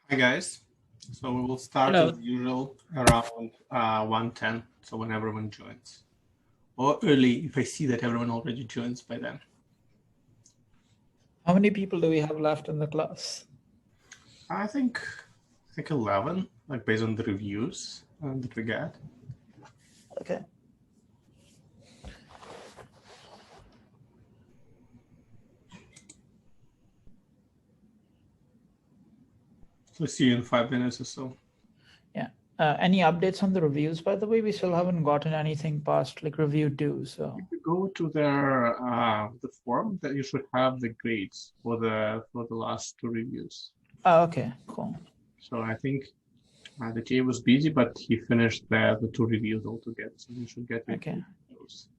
Hi guys. So we will start Hello. as usual around 1:10. So when everyone joins, or early if I see that everyone already joins by then. How many people do we have left in the class? I think 11, like based on the reviews that we get. Okay. So see you in 5 minutes or so. Yeah. Any updates on the reviews, by the way? We still haven't gotten anything past like review 2. So If you go to their the form, that you should have the grades for the last 2 reviews. okay, cool. So I think the Jay was busy, but he finished the 2 reviews altogether. So you should get it. Okay.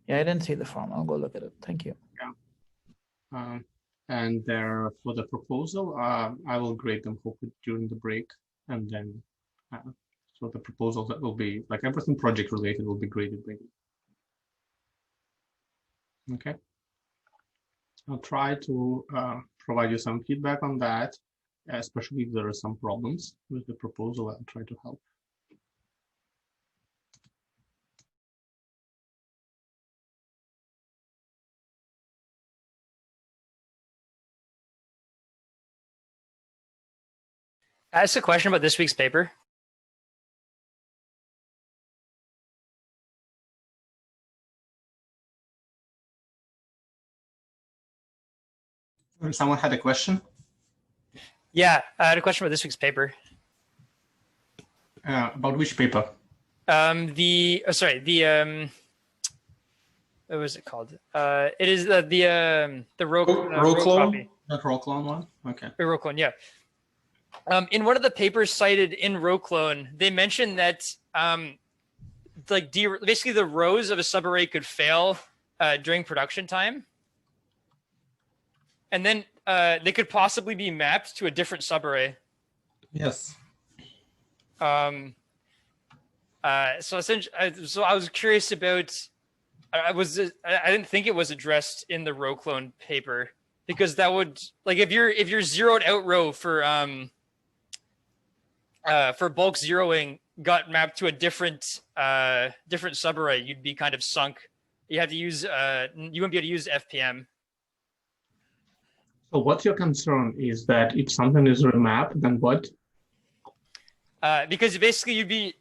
Yeah, I didn't see the form. I'll go look at it. Thank you. Yeah. And there for the proposal, I will grade them hopefully during the break, and then so the proposals that will be like everything project related will be graded by me. Okay. I'll try to provide you some feedback on that, especially if there are some problems with the proposal. I'll try to help. Ask a question about this week's paper. Someone had a question? Yeah, I had a question about this week's paper. About which paper? What was it called? It is the row copy. That row clone one? Okay. The row clone, yeah. In one of the papers cited in row clone, they mentioned that basically the rows of a subarray could fail during production time. And then they could possibly be mapped to a different subarray. Yes. So I was curious about. I didn't think it was addressed in the row clone paper, because that would, like, if you're zeroed out row for bulk zeroing got mapped to a different subarray, you'd be kind of sunk. You have to use you wouldn't be able to use FPM. So what's your concern is that if something is remapped, then what? Because basically you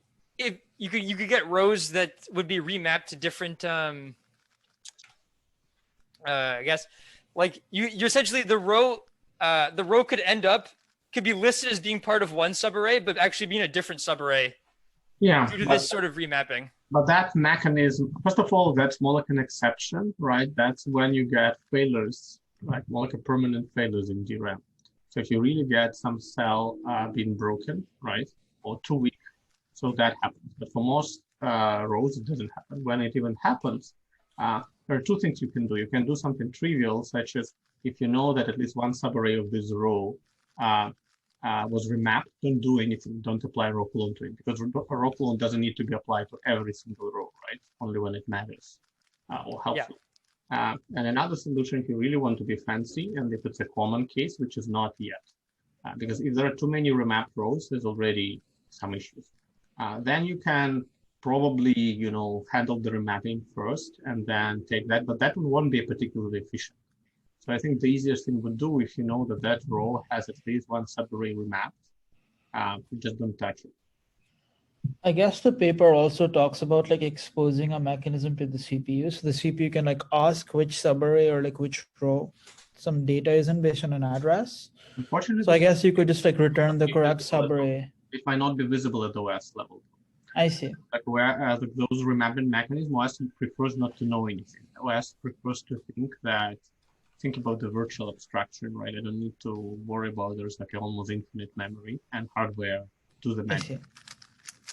could get rows that would be remapped to different I guess, like you essentially the row could be listed as being part of one subarray, but actually being a different subarray. Yeah. Due to this sort of remapping. But that mechanism, first of all, that's more like an exception, right? That's when you get failures, like more like a permanent failures in DRAM. So if you really get some cell being broken, right, or too weak, so that happens. But for most rows, it doesn't happen. When it even happens, there are 2 things you can do. You can do something trivial, such as if you know that at least one subarray of this row was remapped, don't do anything. Don't apply row clone to it, because row clone doesn't need to be applied to every single row, right? Only when it matters or helpful. Yeah. And another solution, if you really want to be fancy, and if it's a common case, which is not yet, because if there are too many remapped rows, there's already some issues. Then you can probably, handle the remapping first and then take that, but that won't be particularly efficient. So I think the easiest thing would do, if you know that that row has at least one subarray remapped, just don't touch it. I guess the paper also talks about like exposing a mechanism to the CPU. So the CPU can like ask which subarray or like which row some data is in based on an address. Unfortunately, so I guess you could just like return the correct subarray. It might not be visible at the OS level. I see. Like where those remapping mechanisms, OS prefers not to know anything. OS prefers to think about the virtual abstraction, right? I don't need to worry about there's like almost infinite memory and hardware to the memory.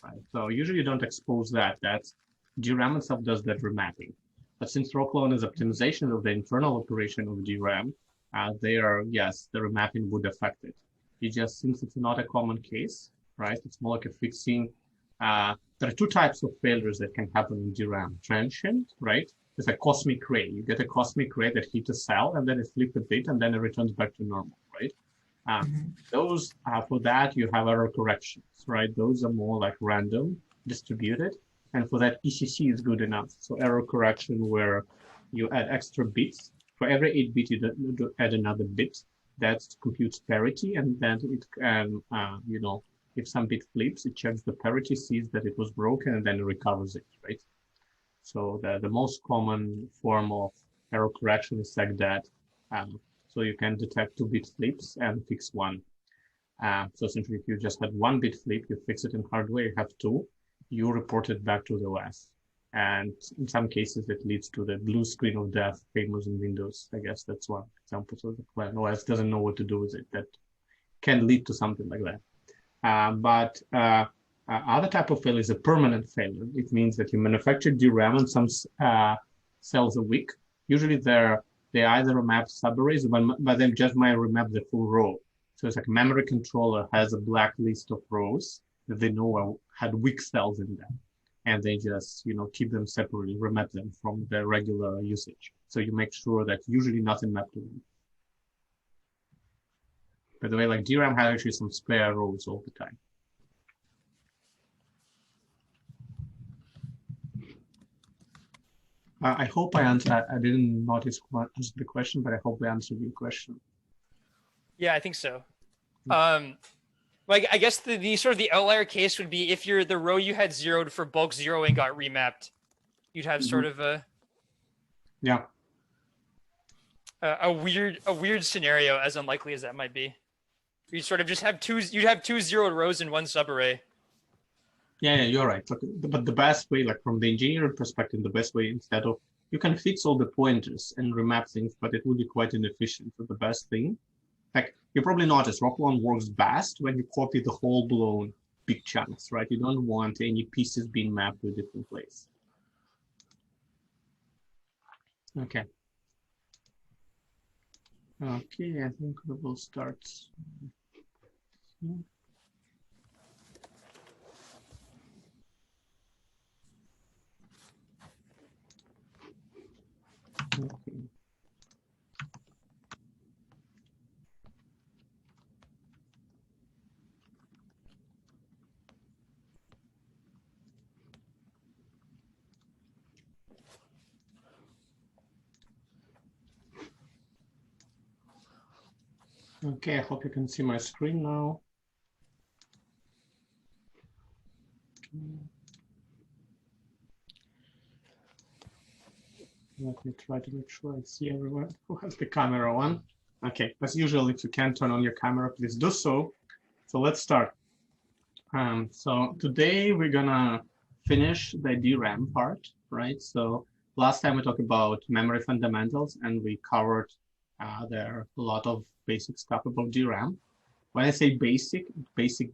Right? So usually you don't expose that. That's DRAM itself does that remapping. But since row clone is optimization of the internal operation of DRAM, the remapping would affect it. Since it's not a common case, right? It's more like a fixing. There are 2 types of failures that can happen in DRAM. Transient, right? It's a cosmic ray. You get a cosmic ray that hits a cell, and then it flips a bit, and then it returns back to normal, right? Those for that you have error corrections, right? Those are more like random, distributed, and for that ECC is good enough. So error correction where you add extra bits. For every 8 bit, you add another bit. That computes parity, and then it can, if some bit flips, it checks the parity, sees that it was broken, and then it recovers it, right? So the most common form of error correction is like that. So you can detect 2-bit flips and fix one. So essentially, if you just had 1-bit flip, you fix it in hardware, you have 2, you report it back to the OS. And in some cases, it leads to the blue screen of death famous in Windows. I guess that's one example. So the OS doesn't know what to do with it. That can lead to something like that. But other type of failure is a permanent failure. It means that you manufacture DRAM and some cells are weak. Usually they either remap subarrays, but they just might remap the full row. So it's like a memory controller has a black list of rows that they know had weak cells in them. And they just, keep them separately, remap them from the regular usage. So you make sure that usually nothing mapped to them. By the way, like DRAM has actually some spare rows all the time. I hope I answered. I didn't notice the question, but I hope I answered your question. Yeah, I think so. Like I guess the sort of the outlier case would be if the row you had zeroed for bulk zeroing got remapped, you'd have sort of a weird scenario, as unlikely as that might be. You'd sort of just have you'd have 2 zeroed rows in one subarray. Yeah, you're right. But the best way, like from the engineering perspective, the best way, instead of, you can fix all the pointers and remap things, but it would be quite inefficient. So the best thing, like you probably noticed, Rockwell works best when you copy the whole blown big chunks, right? You don't want any pieces being mapped to a different place. Okay. Okay, I think we will start. Okay. Okay, I hope you can see my screen now. Let me try to make sure I see everyone who has the camera on. Okay, as usual, if you can turn on your camera, please do so. So let's start. So today we're gonna finish the DRAM part, right? So last time we talked about memory fundamentals and we covered there are a lot of basic stuff about DRAM. When I say basic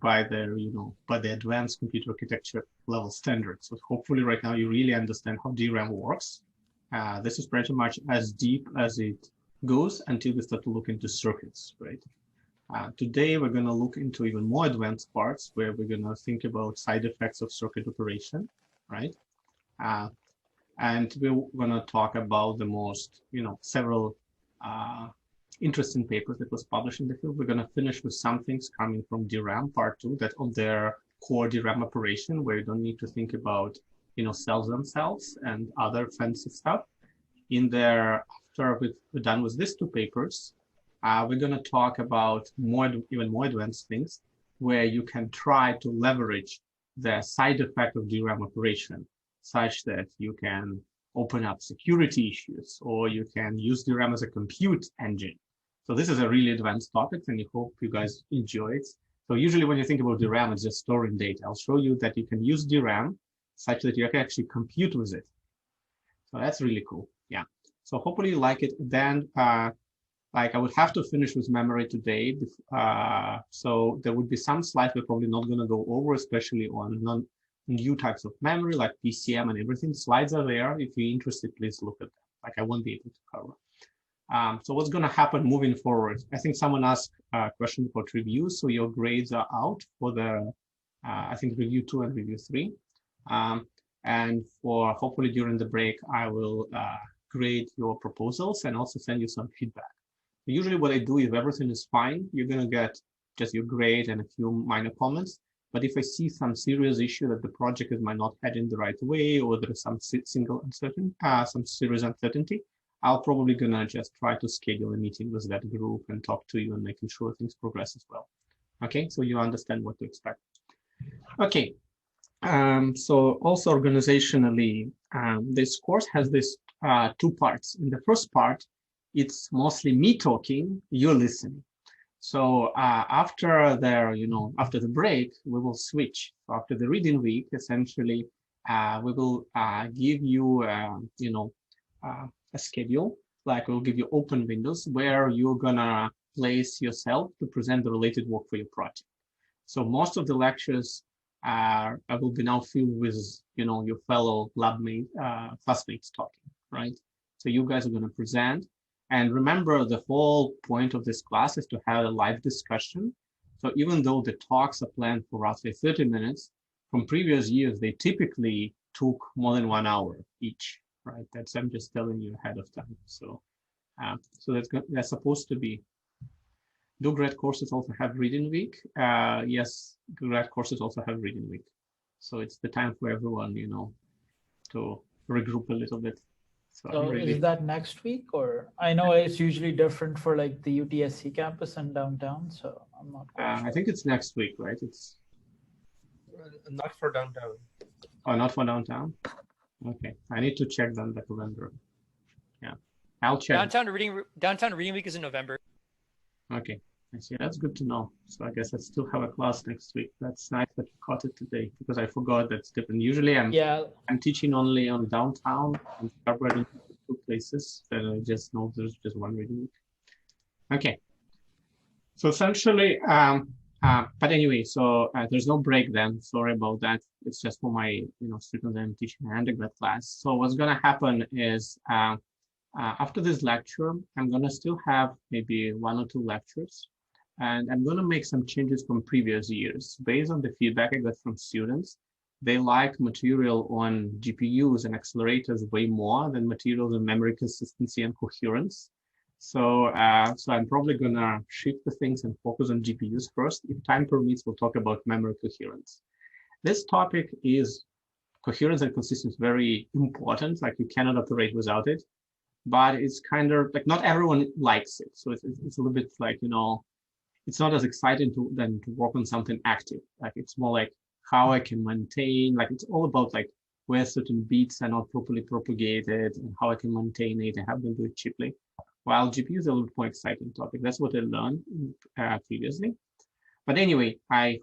by the, by the advanced computer architecture level standards. So hopefully right now you really understand how DRAM works. This is pretty much as deep as it goes until we start to look into circuits, right? Today, we're going to look into even more advanced parts where we're going to think about side effects of circuit operation, right? And we're going to talk about the most, several interesting papers that was published in the field. We're going to finish with some things coming from DRAM part 2 that on their core DRAM operation, where you don't need to think about cells themselves and other fancy stuff. In there, after we're done with these 2 papers, we're going to talk about even more advanced things where you can try to leverage the side effect of DRAM operation such that you can open up security issues or you can use DRAM as a compute engine. So this is a really advanced topic and I hope you guys enjoy it. So usually when you think about DRAM, it's just storing data. I'll show you that you can use DRAM such that you can actually compute with it. So that's really cool. Yeah. So hopefully you like it. Then like I would have to finish with memory today. So there would be some slides we're probably not going to go over, especially on new types of memory like PCM and everything. Slides are there. If you're interested, please look at them. Like I won't be able to cover. So what's going to happen moving forward? I think someone asked a question about reviews. So your grades are out for the, I think, review 2 and review 3. And for hopefully during the break, I will grade your proposals and also send you some feedback. Usually what I do, if everything is fine, you're going to get just your grade and a few minor comments. But if I see some serious issue that the project might not head in the right way, or there is some some serious uncertainty, I'll probably gonna just try to schedule a meeting with that group and talk to you and making sure things progress as well. Okay, so you understand what to expect. Okay, so also organizationally, this course has this 2 parts. In the first part, it's mostly me talking, you're listening. So after after the break, we will switch. So after the reading week, essentially, we will give you, a schedule. Like we'll give you open windows where you're gonna place yourself to present the related work for your project. So most of the lectures will be now filled with, your fellow classmates talking, right? So you guys are gonna present. And remember, the whole point of this class is to have a live discussion. So even though the talks are planned for roughly 30 minutes, from previous years, they typically took more than 1 hour each, right? I'm just telling you ahead of time. So, that's supposed to be. Do grad courses also have reading week? Yes, grad courses also have reading week. So it's the time for everyone, to regroup a little bit. So is that next week, or I know it's usually different for like the UTSC campus and downtown, so I'm not quite sure. I think it's next week, right? It's not for downtown. Oh, not for downtown? Okay, I need to check then the calendar. Yeah, I'll check. Downtown reading week is in November. Okay, I see. That's good to know. So I guess I still have a class next week. That's nice that you caught it today, because I forgot that's different. Usually I'm teaching only on downtown and Scarborough in 2 places. That I just know there's just 1 reading week. Okay. So essentially, but anyway, so there's no break then. Sorry about that. It's just for my students I'm teaching my undergrad class. So what's gonna happen is after this lecture, I'm gonna still have maybe 1 or 2 lectures. And I'm going to make some changes from previous years. Based on the feedback I got from students, they like material on GPUs and accelerators way more than materials on memory consistency and coherence. So I'm probably going to shift the things and focus on GPUs first. If time permits, we'll talk about memory coherence. This topic is coherence and consistency, very important. Like you cannot operate without it. But it's kind of like not everyone likes it. So it's a little bit like, it's not as exciting to work on something active. Like it's more like how I can maintain, like it's all about like where certain bits are not properly propagated and how I can maintain it and have them do it cheaply. While GPU is a little bit more exciting topic. That's what I learned previously. But anyway, I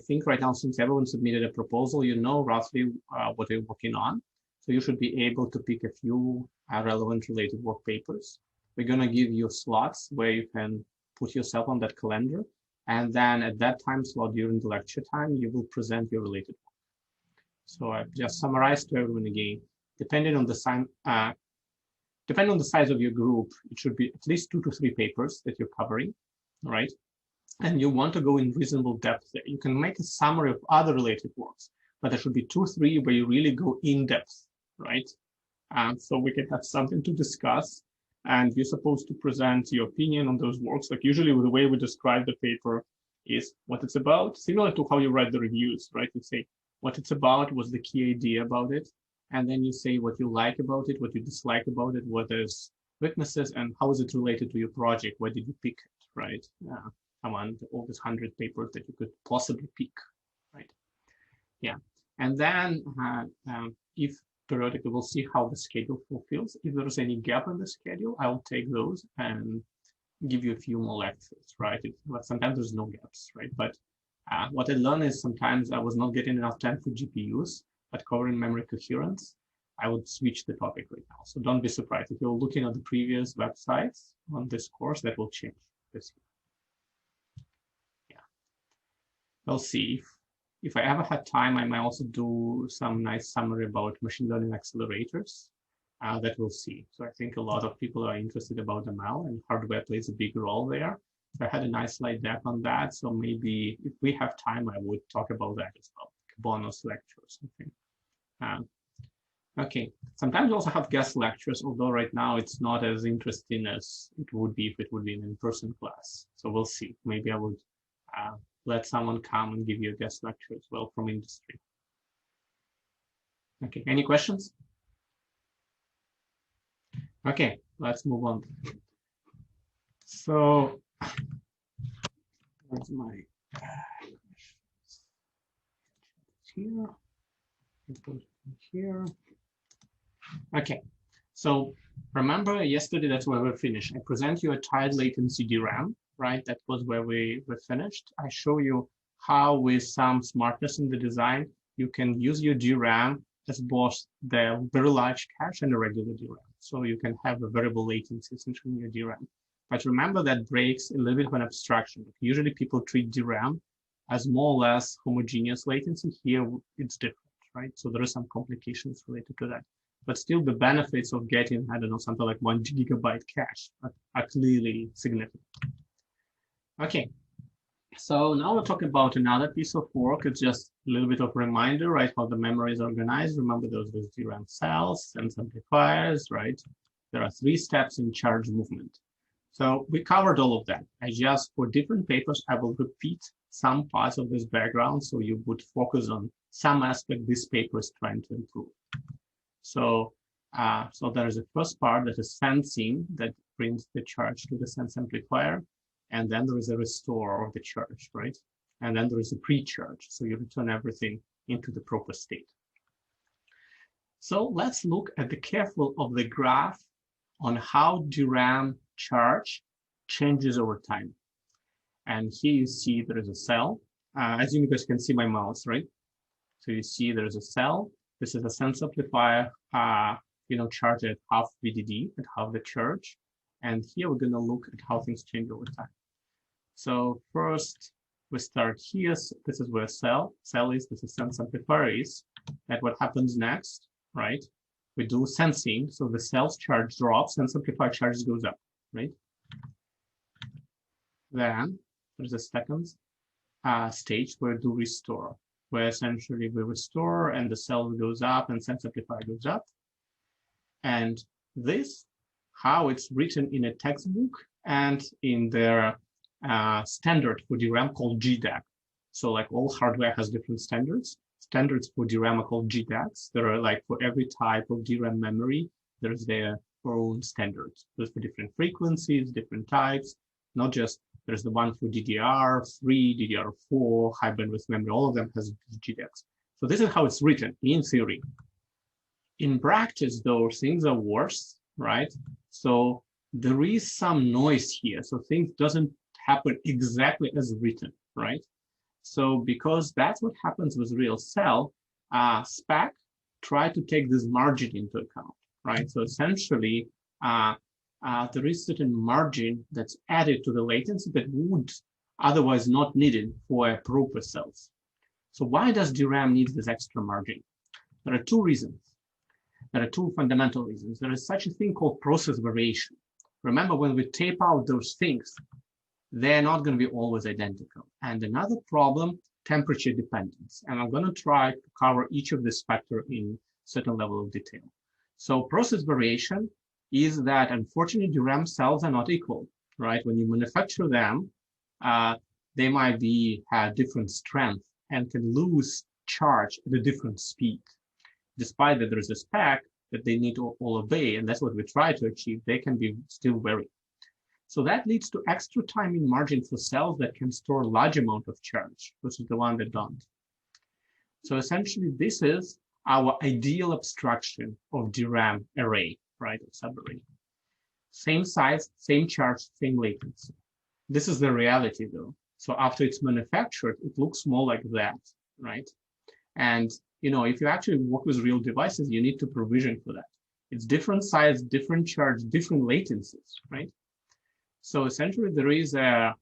think right now, since everyone submitted a proposal, roughly what they're working on. So you should be able to pick a few relevant related work papers. We're gonna give you slots where you can put yourself on that calendar, and then at that time slot during the lecture time, you will present your related work. So I've just summarized to everyone again. Depending on the size of your group, it should be at least 2 to 3 papers that you're covering, right? And you want to go in reasonable depth there. You can make a summary of other related works, but there should be 2 or 3 where you really go in depth, right? So we can have something to discuss. And you're supposed to present your opinion on those works. Like usually the way we describe the paper is what it's about, similar to how you write the reviews, right? You say what it's about, what's the key idea about it. And then you say what you like about it, what you dislike about it, what is weaknesses, and how is it related to your project? Why did you pick it, right? Among all these 100 papers that you could possibly pick, right? Yeah. And then if periodically, we'll see how the schedule fulfills. If there's any gap in the schedule, I'll take those and give you a few more lectures, right? Sometimes there's no gaps, right? But what I learned is sometimes I was not getting enough time for GPUs, but covering memory coherence, I would switch the topic right now. So don't be surprised. If you're looking at the previous websites on this course, that will change this year. Yeah. We'll see. If I ever had time, I might also do some nice summary about machine learning accelerators that we'll see. So I think a lot of people are interested about ML, and hardware plays a big role there. So I had a nice slide deck on that. So maybe if we have time, I would talk about that as well, like a bonus lecture or something. Okay, Sometimes we also have guest lectures, although right now it's not as interesting as it would be if it would be an in-person class. So we'll see. Maybe I would let someone come and give you a guest lecture as well from industry. Okay, any questions? Okay, let's move on. So, where's my here? Here. Okay, so remember yesterday, that's where we finished. I present you a tight latency DRAM, right? That was where we finished. I show you how with some smartness in the design, you can use your DRAM as both the very large cache and a regular DRAM. So you can have a variable latency essentially in your DRAM. But remember that breaks a little bit of an abstraction. Usually people treat DRAM as more or less homogeneous latency. Here it's different, right? So there are some complications related to that. But still the benefits of getting, I don't know, something like 1 gigabyte cache are clearly significant. Okay, so now we'll talk about another piece of work. It's just a little bit of a reminder, right, how the memory is organized. Remember those DRAM cells and amplifiers, right? There are 3 steps in charge movement. So we covered all of that. I just, for different papers, I will repeat some parts of this background so you would focus on some aspect this paper is trying to improve. So, there is a first part that is sensing, that brings the charge to the sense amplifier. And then there is a restore of the charge, right? And then there is a pre-charge. So you return everything into the proper state. So let's look at the careful of the graph on how DRAM charge changes over time. And here you see there is a cell. As you guys can see my mouse, right? So you see there is a cell. This is a sense amplifier, charged at half VDD, at half the charge. And here we're going to look at how things change over time. So first, we start here. So this is where cell is. This is sense amplifier is. And what happens next, right? We do sensing. So the cell's charge drops, sense amplifier charge goes up, right? Then there's a second stage where we do restore, where essentially we restore and the cell goes up and sense amplifier goes up. And this, how it's written in a textbook and in their standard for DRAM called GDAC. So like all hardware has different standards. Standards for DRAM are called GDACs. There are like for every type of DRAM memory, there's their own standards. There's for different frequencies, different types, not just there's the one for DDR3, DDR4, high bandwidth memory, all of them has GDACs. So this is how it's written in theory. In practice, though, things are worse, right? So there is some noise here. So things doesn't happen exactly as written, right? So because that's what happens with real cell, SPAC try to take this margin into account, right? So essentially, there is certain margin that's added to the latency that would otherwise not needed for a proper cells. So why does DRAM need this extra margin? There are 2 reasons. There are 2 fundamental reasons. There is such a thing called process variation. Remember, when we tape out those things, they're not going to be always identical. And another problem, temperature dependence. And I'm going to try to cover each of this factor in certain level of detail. So process variation is that unfortunately DRAM cells are not equal, right? When you manufacture them, they might have different strength and can lose charge at a different speed. Despite that there is a spec that they need to all obey, and that's what we try to achieve, they can be still vary. So that leads to extra timing margin for cells that can store large amount of charge, which is the one that don't. So essentially, this is our ideal abstraction of DRAM array, right, of subarray. Same size, same charge, same latency. This is the reality, though. So after it's manufactured, it looks more like that, right? And if you actually work with real devices, you need to provision for that. It's different size, different charge, different latencies, right? So essentially, there is a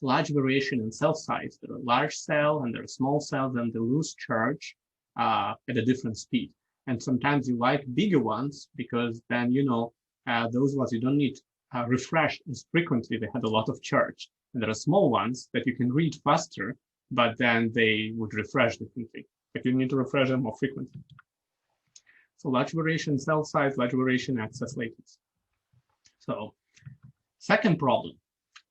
large variation in cell size. There are large cells and there are small cells, and they lose charge at a different speed. And sometimes you like bigger ones because then, those ones you don't need refresh as frequently. They had a lot of charge. And there are small ones that you can read faster, but then they would refresh differently. But you need to refresh them more frequently. So large variation in cell size, large variation in access latency. So second problem,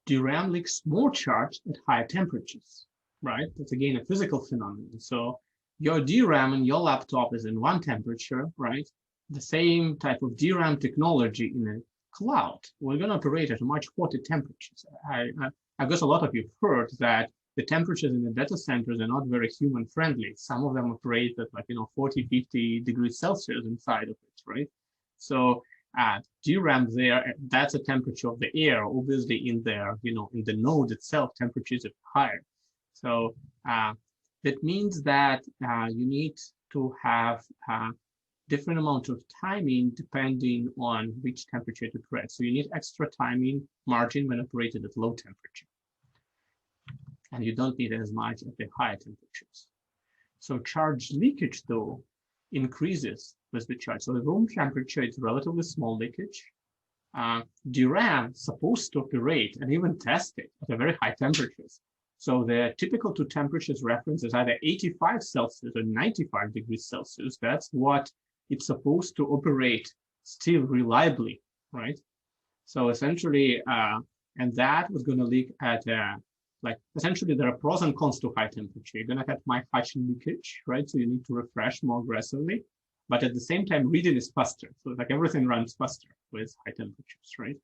DRAM leaks more charge at higher temperatures, right? That's again a physical phenomenon. So your DRAM in your laptop is in one temperature, right? The same type of DRAM technology in a cloud, we're going to operate at much hotter temperatures. I guess a lot of you have heard that the temperatures in the data centers are not very human friendly. Some of them operate at 40, 50 degrees Celsius inside of it, right? So DRAM there, that's a temperature of the air. Obviously in there, in the node itself, temperatures are higher. So that means that you need to have different amount of timing depending on which temperature to operate. So you need extra timing margin when operated at low temperature. And you don't need as much at the higher temperatures. So charge leakage, though, increases with the charge. So the room temperature is relatively small leakage. DRAM is supposed to operate and even test it at a very high temperatures. So the typical two temperatures reference is either 85 Celsius or 95 degrees Celsius. That's what it's supposed to operate still reliably, right? So essentially, and that was going to leak at essentially there are pros and cons to high temperature. You're going to have high leakage, right? So you need to refresh more aggressively, but at the same time, reading is faster. So everything runs faster with high temperatures, right?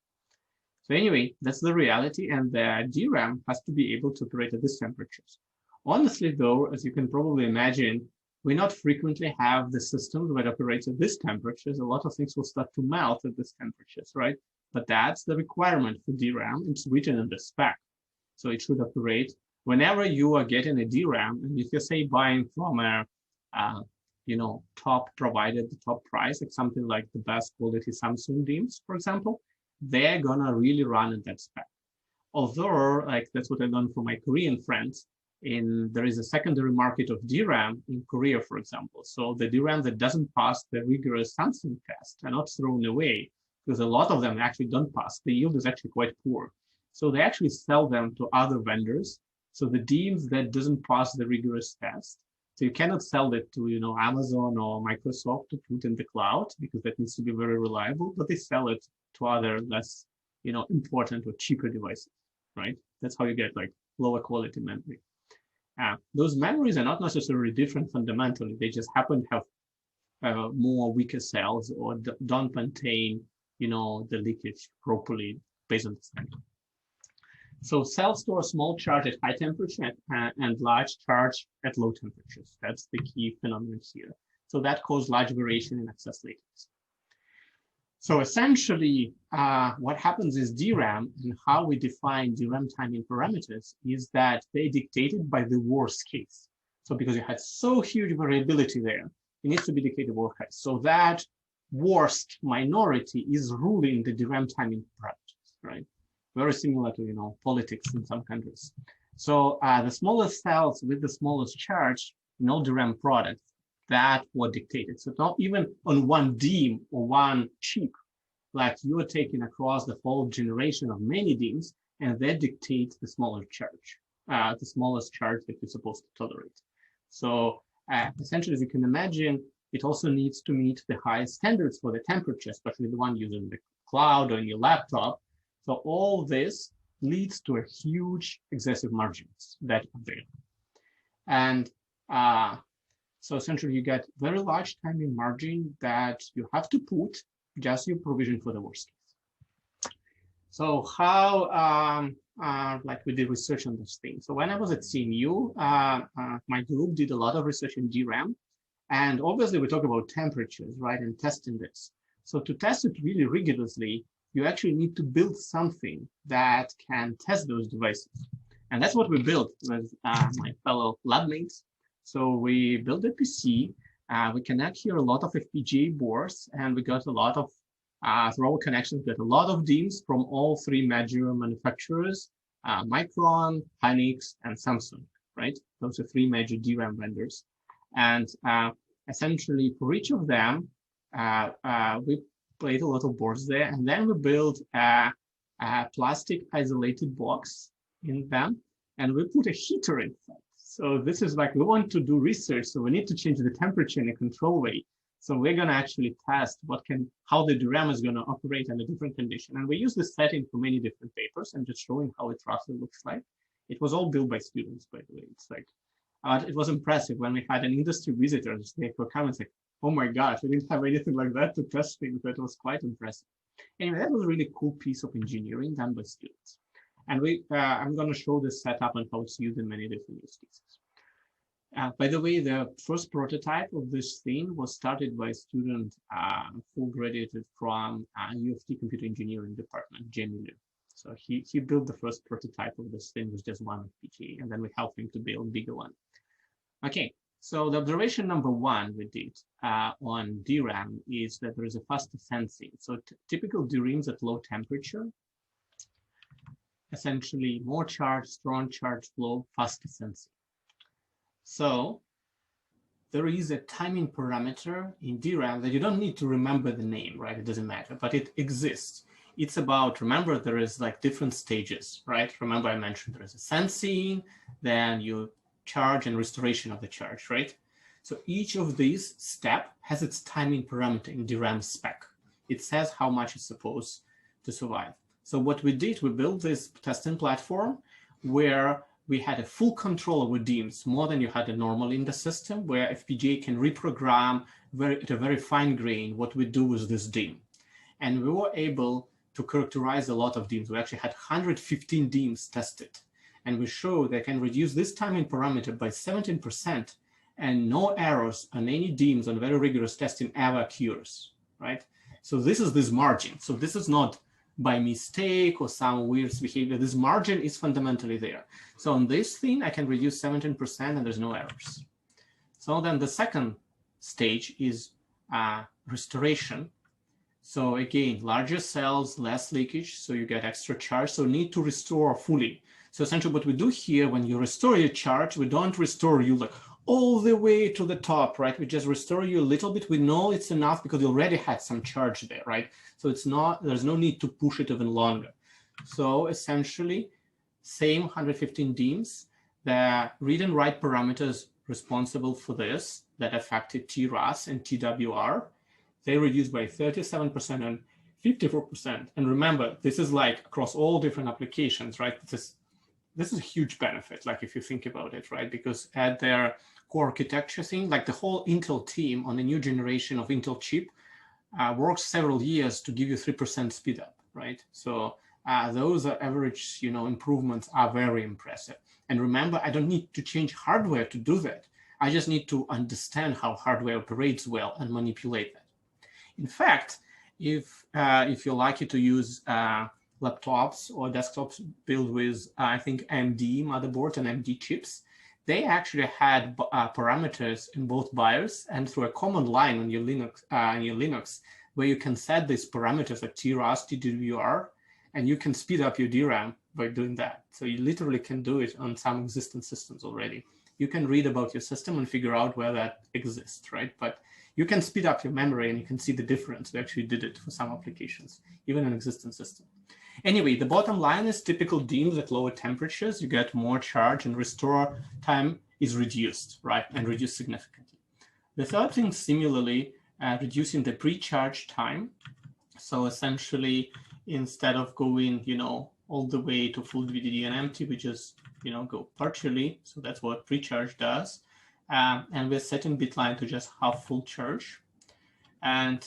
So anyway, that's the reality, and the DRAM has to be able to operate at these temperatures. Honestly, though, as you can probably imagine, we not frequently have the systems that operate at these temperatures. A lot of things will start to melt at these temperatures, right? But that's the requirement for DRAM. It's written in the spec. So it should operate whenever you are getting a DRAM, and if you're say buying from a top provider, the top price, like something like the best quality Samsung DIMMs, for example, they're gonna really run at that spec. Although, that's what I learned from my Korean friends, there is a secondary market of DRAM in Korea, for example. So the DRAM that doesn't pass the rigorous Samsung test are not thrown away, because a lot of them actually don't pass. The yield is actually quite poor. So they actually sell them to other vendors. So the DIMMs that doesn't pass the rigorous test, so you cannot sell it to Amazon or Microsoft to put in the cloud, because that needs to be very reliable, but they sell it to other less important or cheaper devices, right? That's how you get lower quality memory. Those memories are not necessarily different fundamentally. They just happen to have more weaker cells or don't contain, the leakage properly based on the standard. So cells store small charge at high temperature and large charge at low temperatures. That's the key phenomenon here. So that causes large variation in access latency. So essentially, what happens is DRAM, and how we define DRAM timing parameters is that they're dictated by the worst case. So because you had so huge variability there, it needs to be dictated worst case. So that worst minority is ruling the DRAM timing parameters, right? Very similar to politics in some countries. So the smallest cells with the smallest charge in all DRAM products, that were dictated. So not even on one DIMM or one chip, like you're taking across the whole generation of many DIMMs, and that dictates the smaller charge, the smallest charge that you're supposed to tolerate. So essentially, as you can imagine, it also needs to meet the highest standards for the temperature, especially the one using the cloud or in your laptop. So all this leads to a huge excessive margins that are there. And so essentially you get very large timing margin that you have to put just your provision for the worst case. So how we did research on this thing. So when I was at CMU, my group did a lot of research in DRAM. And obviously we talk about temperatures, right, and testing this. So to test it really rigorously, you actually need to build something that can test those devices. And that's what we built with my fellow lab mates. So we built a PC. We connect here a lot of FPGA boards, and we got a lot of, through our connections, got a lot of DIMMs from all three major manufacturers, Micron, Hynix, and Samsung, right? Those are three major DRAM vendors. And essentially for each of them, we played a lot of boards there, and then we built a plastic isolated box in them, and we put a heater inside. So this is we want to do research, so we need to change the temperature in a control way. So we're going to actually test how the DRAM is going to operate under different conditions. And we use this setting for many different papers and just showing how it roughly looks like. It was all built by students, by the way. It's like, it was impressive when we had an industry visitor, they were comments like, oh my gosh, we didn't have anything like that to test things, but it was quite impressive. Anyway, that was a really cool piece of engineering done by students. And I'm going to show this setup and how it's used in many different use cases. By the way, the first prototype of this thing was started by a student who graduated from UofT Computer Engineering Department, Jamie Liu. So he built the first prototype of this thing with just one FPGA, and then we helped him to build a bigger one. Okay, so the observation number one we did on DRAM is that there is a faster sensing. So typical DRAMs at low temperature, essentially more charge, strong charge flow, faster sensing. So there is a timing parameter in DRAM that you don't need to remember the name, right? It doesn't matter, but it exists. It's about, remember, there is like different stages, right? Remember I mentioned there is a sensing, then you charge and restoration of the charge, right? So each of these steps has its timing parameter in DRAM spec. It says how much it's supposed to survive. So what we did, we built this testing platform where we had a full control over DIMMs, more than you had normally in the system, where FPGA can reprogram at a very fine grain what we do with this DIMM. And we were able to characterize a lot of DIMMs. We actually had 115 DIMMs tested. And we showed they can reduce this timing parameter by 17%, and no errors on any DIMMs on very rigorous testing ever occurs, right? So this is this margin. So this is not by mistake or some weird behavior. This margin is fundamentally there. So on this thing, I can reduce 17% and there's no errors. So then the second stage is restoration. So again, larger cells, less leakage, so you get extra charge. So need to restore fully. So essentially what we do here, when you restore your charge, we don't restore you like all the way to the top, right? We just restore you a little bit. We know it's enough because you already had some charge there, right? So it's not, there's no need to push it even longer. So essentially, same 115 DIMMs, the read and write parameters responsible for this that affected TRAS and TWR, they reduced by 37% and 54%. And remember, this is like across all different applications, right? This is a huge benefit, like if you think about it, right? Because at their core architecture thing, like the whole Intel team on the new generation of Intel chip works several years to give you 3% speed up, right? So those are average, improvements are very impressive. And remember, I don't need to change hardware to do that. I just need to understand how hardware operates well and manipulate that. In fact, if you're lucky to use laptops or desktops built with, I think, AMD motherboards and AMD chips, they actually had parameters in both BIOS and through a command line on your Linux, where you can set these parameters like TRAS, TWR, and you can speed up your DRAM by doing that. So you literally can do it on some existing systems already. You can read about your system and figure out where that exists, right? But you can speed up your memory and you can see the difference. We actually did it for some applications, even an existing system. Anyway, the bottom line is typical DIMMs at lower temperatures, you get more charge and restore time is reduced, right? And reduced significantly. The third thing, similarly, reducing the pre-charge time. So essentially, instead of going, all the way to full VDD and empty, we just, go partially. So that's what pre-charge does. And we're setting bitline to just half full charge. And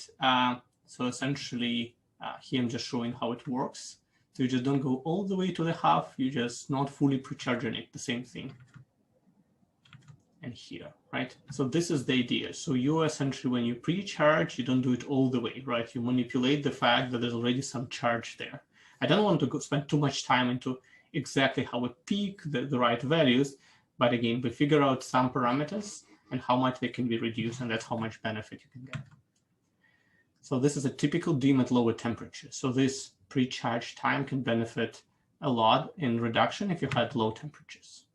so essentially, here I'm just showing how it works. So you just don't go all the way to the half, you just not fully pre-charging it, the same thing. And here, right? So this is the idea. So you essentially, when you pre-charge, you don't do it all the way, right? You manipulate the fact that there's already some charge there. I don't want to spend too much time into exactly how we peak the right values, but again, we figure out some parameters and how much they can be reduced, and that's how much benefit you can get. So this is a typical DIMM at lower temperature. So this pre-charge time can benefit a lot in reduction if you had low temperatures.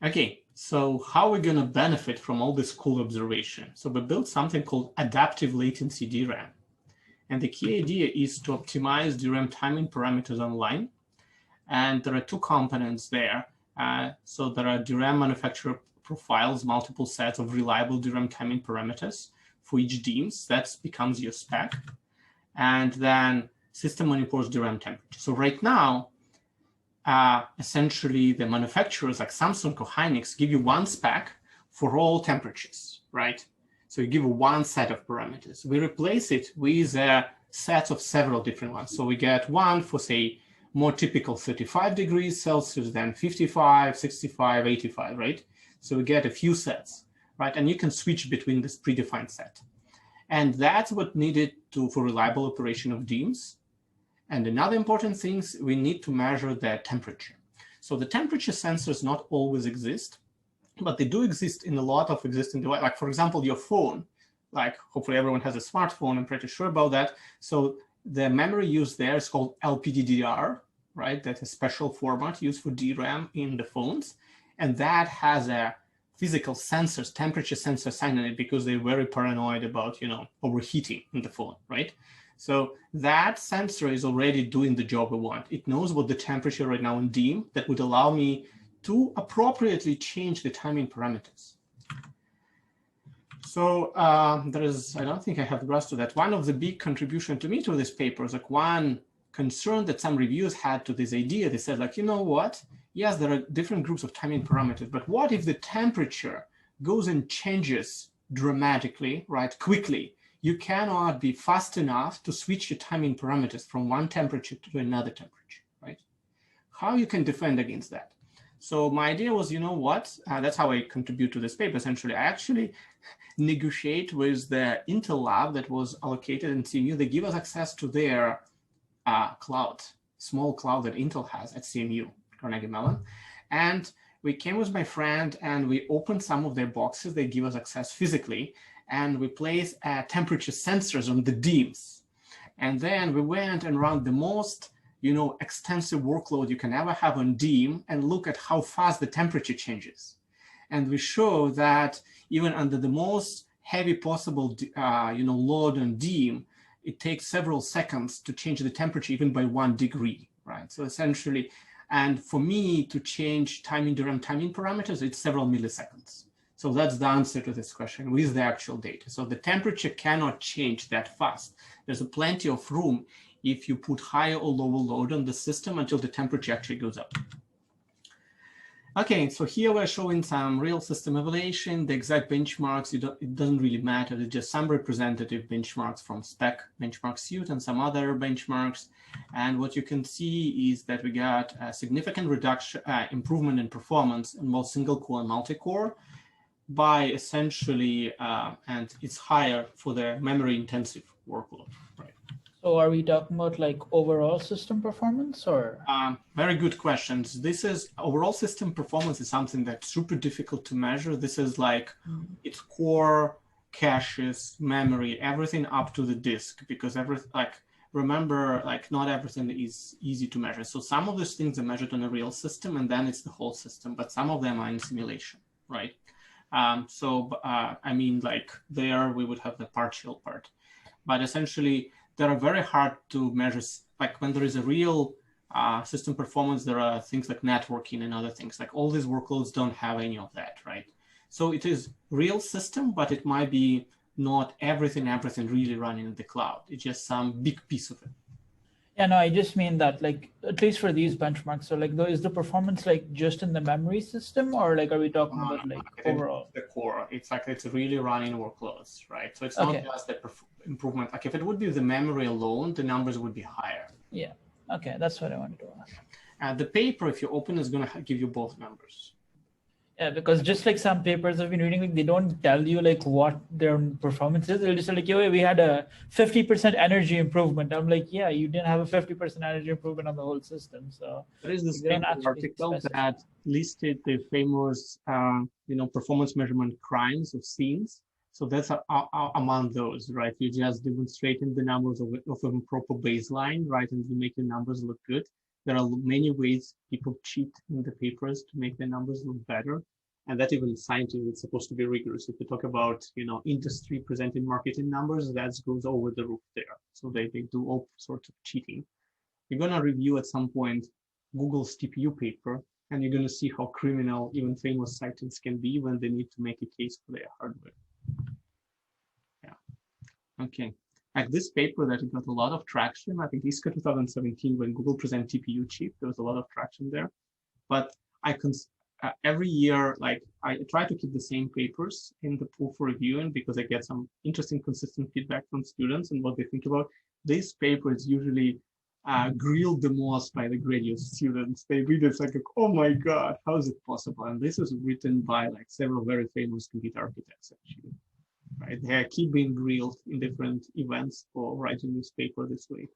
Okay, so how are we going to benefit from all this cool observation? So we built something called adaptive latency DRAM. And the key idea is to optimize DRAM timing parameters online. And there are two components there. So there are DRAM manufacturer profiles, multiple sets of reliable DRAM timing parameters. for each DIMS. That becomes your spec. And then system monitors DRAM temperature. So right now, essentially the manufacturers like Samsung or Hynix give you one spec for all temperatures, right? So you give one set of parameters. We replace it with a set of several different ones. So we get one for, say, more typical 35 degrees Celsius, then 55, 65, 85, right? So we get a few sets, right? And you can switch between this predefined set. And that's what needed for reliable operation of DIMMs. And another important thing is we need to measure the temperature. So the temperature sensors not always exist, but they do exist in a lot of existing devices. Like, for example, your phone, like hopefully everyone has a smartphone, I'm pretty sure about that. So the memory used there is called LPDDR, right? That's a special format used for DRAM in the phones. And that has a physical sensors, temperature sensor sign in it because they're very paranoid about, overheating in the phone, right? So that sensor is already doing the job we want. It knows what the temperature right now in DIMM that would allow me to appropriately change the timing parameters. So I don't think I have the rest of that. One of the big contribution to me to this paper is like one concern that some reviewers had to this idea. They said like, you know what? Yes, there are different groups of timing parameters, but what if the temperature goes and changes dramatically, right, quickly? You cannot be fast enough to switch your timing parameters from one temperature to another temperature, right? How you can defend against that? So my idea was, you know what? That's how I contribute to this paper, essentially. I actually negotiate with the Intel lab that was allocated in CMU. They give us access to their cloud, small cloud that Intel has at CMU, Carnegie Mellon. And we came with my friend and we opened some of their boxes. They give us access physically. And we place temperature sensors on the DIMMs. And then we went and ran the most extensive workload you can ever have on DIMM and look at how fast the temperature changes. And we show that even under the most heavy possible load on DIMM, it takes several seconds to change the temperature even by 1 degree, right? So essentially, and for me to change DRAM timing parameters, it's several milliseconds. So that's the answer to this question with the actual data. So the temperature cannot change that fast. There's plenty of room if you put higher or lower load on the system until the temperature actually goes up. Okay, so here we're showing some real system evaluation. The exact benchmarks, it doesn't really matter. It's just some representative benchmarks from spec benchmark suite and some other benchmarks. And what you can see is that we got a significant reduction, improvement in performance in both single core and multi-core by essentially, and it's higher for the memory intensive workload, right? So are we talking about like overall system performance or? Very good questions. This is overall system performance is something that's super difficult to measure. This is like it's core, caches, memory, everything up to the disk, because remember, not everything is easy to measure. So some of these things are measured on a real system and then it's the whole system, but some of them are in simulation, right? I mean, like there we would have the partial part, but essentially they are very hard to measure. Like when there is a real system performance, there are things like networking and other things. Like all these workloads don't have any of that, right? So it is real system, but it might be not everything really running in the cloud. It's just some big piece of it. Yeah, no, I just mean that like, at least for these benchmarks, so like is the performance like just in the memory system or like, are we talking about like overall? The core, it's like it's really running workloads, right? So it's not just the improvement. Like if it would be the memory alone, the numbers would be higher. Yeah, okay, that's what I wanted to ask. The paper, if you open, is going to give you both numbers. Yeah, because just like some papers I've been reading, like they don't tell you like what their performance is. They'll just say like, yo, we had a 50% energy improvement. I'm like, yeah, you didn't have a 50% energy improvement on the whole system. So there is this article that listed the famous, performance measurement crimes of scenes. So that's among those, right? You just demonstrating the numbers of a proper baseline, right? And you make the numbers look good. There are many ways people cheat in the papers to make the numbers look better. And that even scientific, it's supposed to be rigorous. If you talk about, industry presenting marketing numbers, that goes over the roof there. So they do all sorts of cheating. You're going to review at some point Google's TPU paper, and you're going to see how criminal even famous scientists can be when they need to make a case for their hardware. Yeah. Okay. Like this paper that got a lot of traction, I think ISCA 2017, when Google presented TPU chip, there was a lot of traction there. But every year, like I try to keep the same papers in the pool for reviewing because I get some interesting, consistent feedback from students and what they think about. This paper is usually grilled the most by the graduate students. They read it like, oh my God, how is it possible? And this is written by like several very famous computer architects, actually. Right? They keep being grilled in different events for writing this paper this way.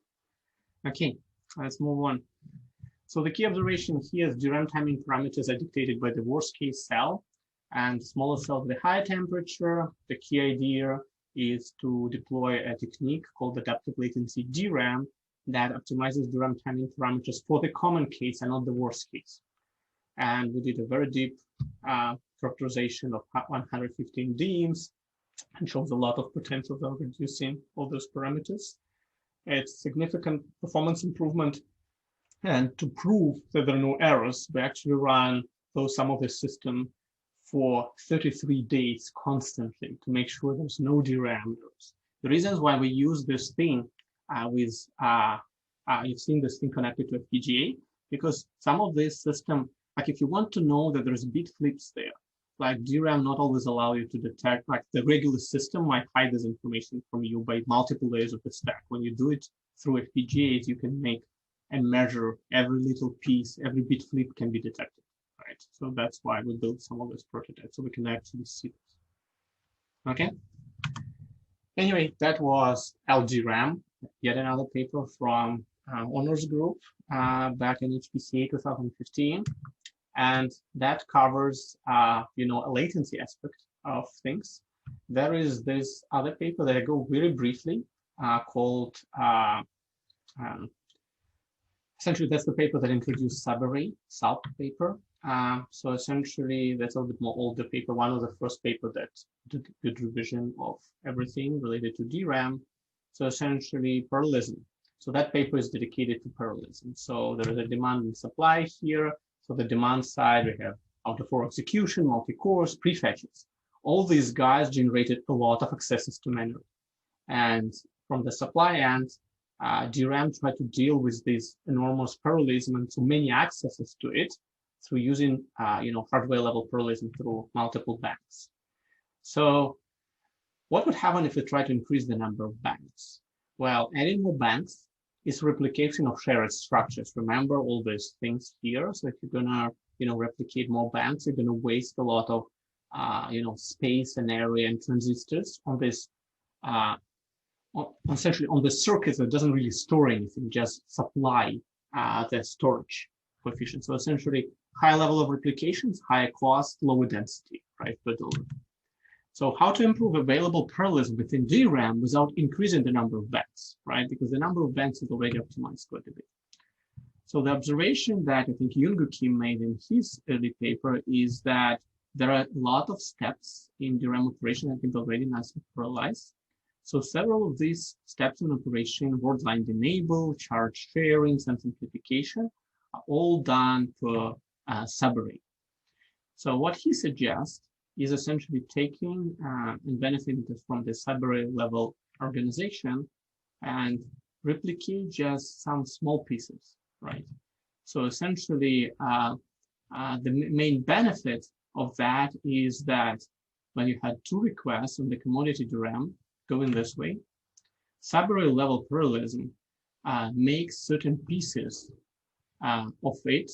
Okay, let's move on. So the key observation here is DRAM timing parameters are dictated by the worst case cell, and smaller cells with a higher temperature. The key idea is to deploy a technique called adaptive latency DRAM that optimizes DRAM timing parameters for the common case and not the worst case. And we did a very deep characterization of 115 DIMMs and shows a lot of potential of reducing all those parameters. It's significant performance improvement. And to prove that there are no errors, we actually run some of the system for 33 days constantly to make sure there's no DRAM errors. The reasons why we use this thing you've seen this thing connected to FPGA, because some of this system, like if you want to know that there's bit flips there, like DRAM not always allow you to detect, like the regular system might hide this information from you by multiple layers of the stack. When you do it through FPGAs, you can make and measure every little piece, every bit flip can be detected, right? So that's why we built some of this prototype, so we can actually see this. Okay. Anyway, that was LGRAM, yet another paper from honors group back in HPCA 2015, and that covers a latency aspect of things. There is this other paper that I go very briefly called. Essentially, that's the paper that introduced subarray, SALP paper. So essentially, that's a little bit more older paper. One of the first paper that did good revision of everything related to DRAM. So essentially, parallelism. So that paper is dedicated to parallelism. So there is a demand and supply here. So the demand side, we have out-of-4 execution, multi-cores, prefetches. All these guys generated a lot of accesses to memory. And from the supply end, DRAM tried to deal with this enormous parallelism and so many accesses to it through using, hardware level parallelism through multiple banks. So what would happen if we try to increase the number of banks? Well, adding more banks is replication of shared structures. Remember all these things here. So if you're gonna, replicate more banks, you're gonna waste a lot of, space and area and transistors on this essentially on the circuit that doesn't really store anything, just supply the storage coefficient. So essentially, high level of replications, higher cost, lower density, right, per delivery. So how to improve available parallelism within DRAM without increasing the number of banks, right? Because the number of banks is already optimized quite a bit. So the observation that I think Yoon-Gu Kim made in his early paper is that there are a lot of steps in DRAM operation that have been already nicely parallelized. So several of these steps in operation, word line enable, charge sharing, and simplification, are all done for subarray. So what he suggests is essentially taking and benefiting from the subarray level organization and replicate just some small pieces, right? So essentially, the main benefit of that is that when you had two requests on the commodity DRAM, going this way, subarray level parallelism makes certain pieces of it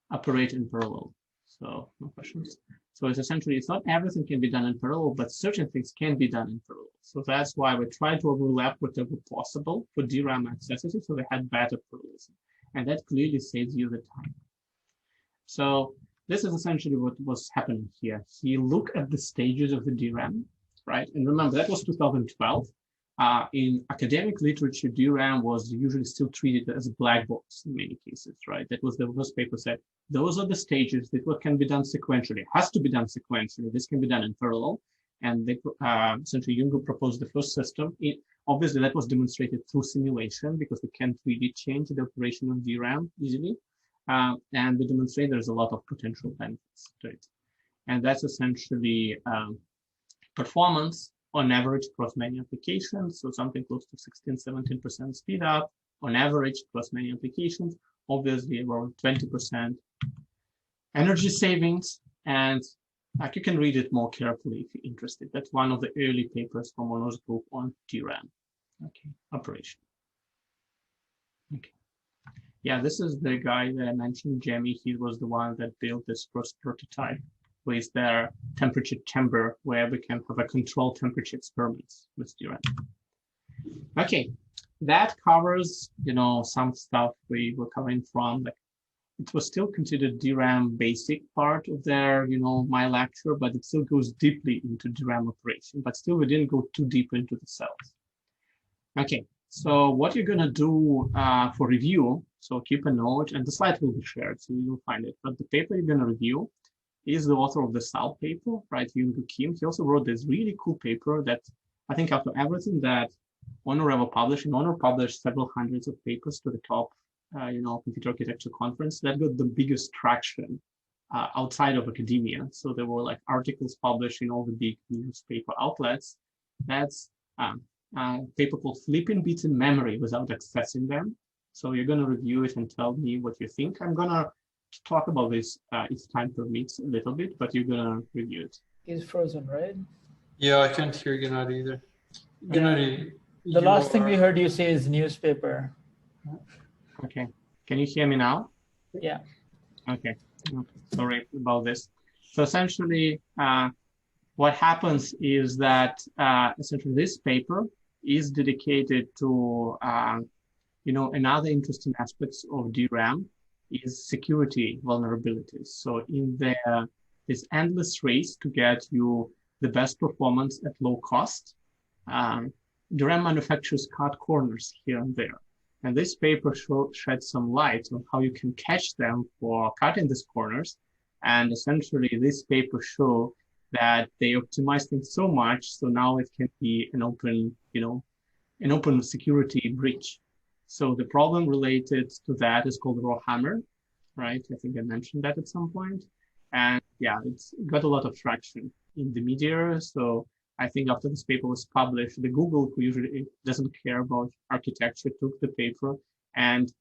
operate in parallel. So no questions. So it's essentially, it's not everything can be done in parallel, but certain things can be done in parallel. So that's why we try to overlap whatever possible for DRAM accesses so they had better parallelism. And that clearly saves you the time. So this is essentially what was happening here. He looked at the stages of the DRAM, right? And remember, that was 2012. In academic literature, DRAM was usually still treated as a black box in many cases, right? That was the first paper said, those are the stages that what can be done sequentially. It has to be done sequentially. This can be done in parallel. And they, essentially, Yoon-Gu proposed the first system. Obviously, that was demonstrated through simulation because we can't really change the operation of DRAM easily. And we demonstrate there's a lot of potential benefits to it. And that's essentially performance, on average across many applications. So something close to 16-17% speed up on average across many applications. Obviously, around 20% energy savings. And like you can read it more carefully if you're interested. That's one of the early papers from Ono's group on DRAM. Okay, operation. Okay. Yeah, this is the guy that I mentioned, Jamie. He was the one that built this first prototype with their temperature chamber where we can have a controlled temperature experiments with DRAM. Okay, that covers, some stuff we were covering from, like, it was still considered DRAM basic part of their, my lecture, but it still goes deeply into DRAM operation, but still we didn't go too deep into the cells. Okay, so what you're gonna do for review, so keep a note, and the slide will be shared, so you'll find it, but the paper you're gonna review is the author of the cell paper, right, Yoon-Gu Kim. He also wrote this really cool paper that I think after everything that Honor ever published, and Honor published several hundreds of papers to the top computer architecture conference that got the biggest traction outside of academia. So there were like articles published in all the big newspaper outlets. That's a paper called Flipping Bits in Memory Without Accessing Them. So you're going to review it and tell me what you think. I'm going to talk about this if time permits a little bit, but you're going to review it. He's frozen, right? Yeah, I can't hear Gennady either. Gennady, the last thing we heard you say is newspaper. Okay, can you hear me now? Yeah. Okay, sorry about this. So essentially, what happens is that essentially this paper is dedicated to, another interesting aspects of DRAM is security vulnerabilities. So in this endless race to get you the best performance at low cost, DRAM manufacturers cut corners here and there. And this paper sheds some light on how you can catch them for cutting these corners. And essentially, this paper show that they optimize things so much, so now it can be an open, an open security breach. So the problem related to that is called raw hammer, right? I think I mentioned that at some point. And yeah, it's got a lot of traction in the media. So I think after this paper was published, the Google, who usually doesn't care about architecture, took the paper and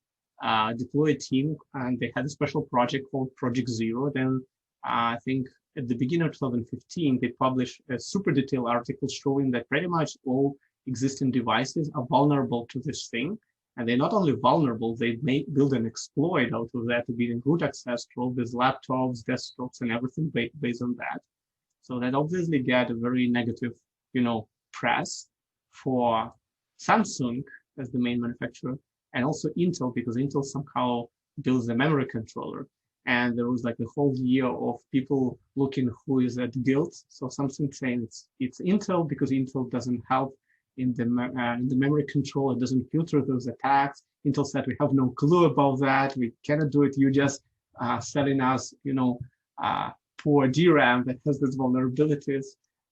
deployed a team, and they had a special project called Project Zero. Then I think at the beginning of 2015, they published a super detailed article showing that pretty much all existing devices are vulnerable to this thing. And they're not only vulnerable, they may build an exploit out of that to be in root access to all these laptops, desktops, and everything based on that. So that obviously get a very negative, press for Samsung as the main manufacturer, and also Intel, because Intel somehow builds a memory controller. And there was like a whole year of people looking who is at guilt. So Samsung saying it's Intel because Intel doesn't help in the memory control. It doesn't filter those attacks. Intel said we have no clue about that. We cannot do it. You just selling us, poor DRAM that has these vulnerabilities.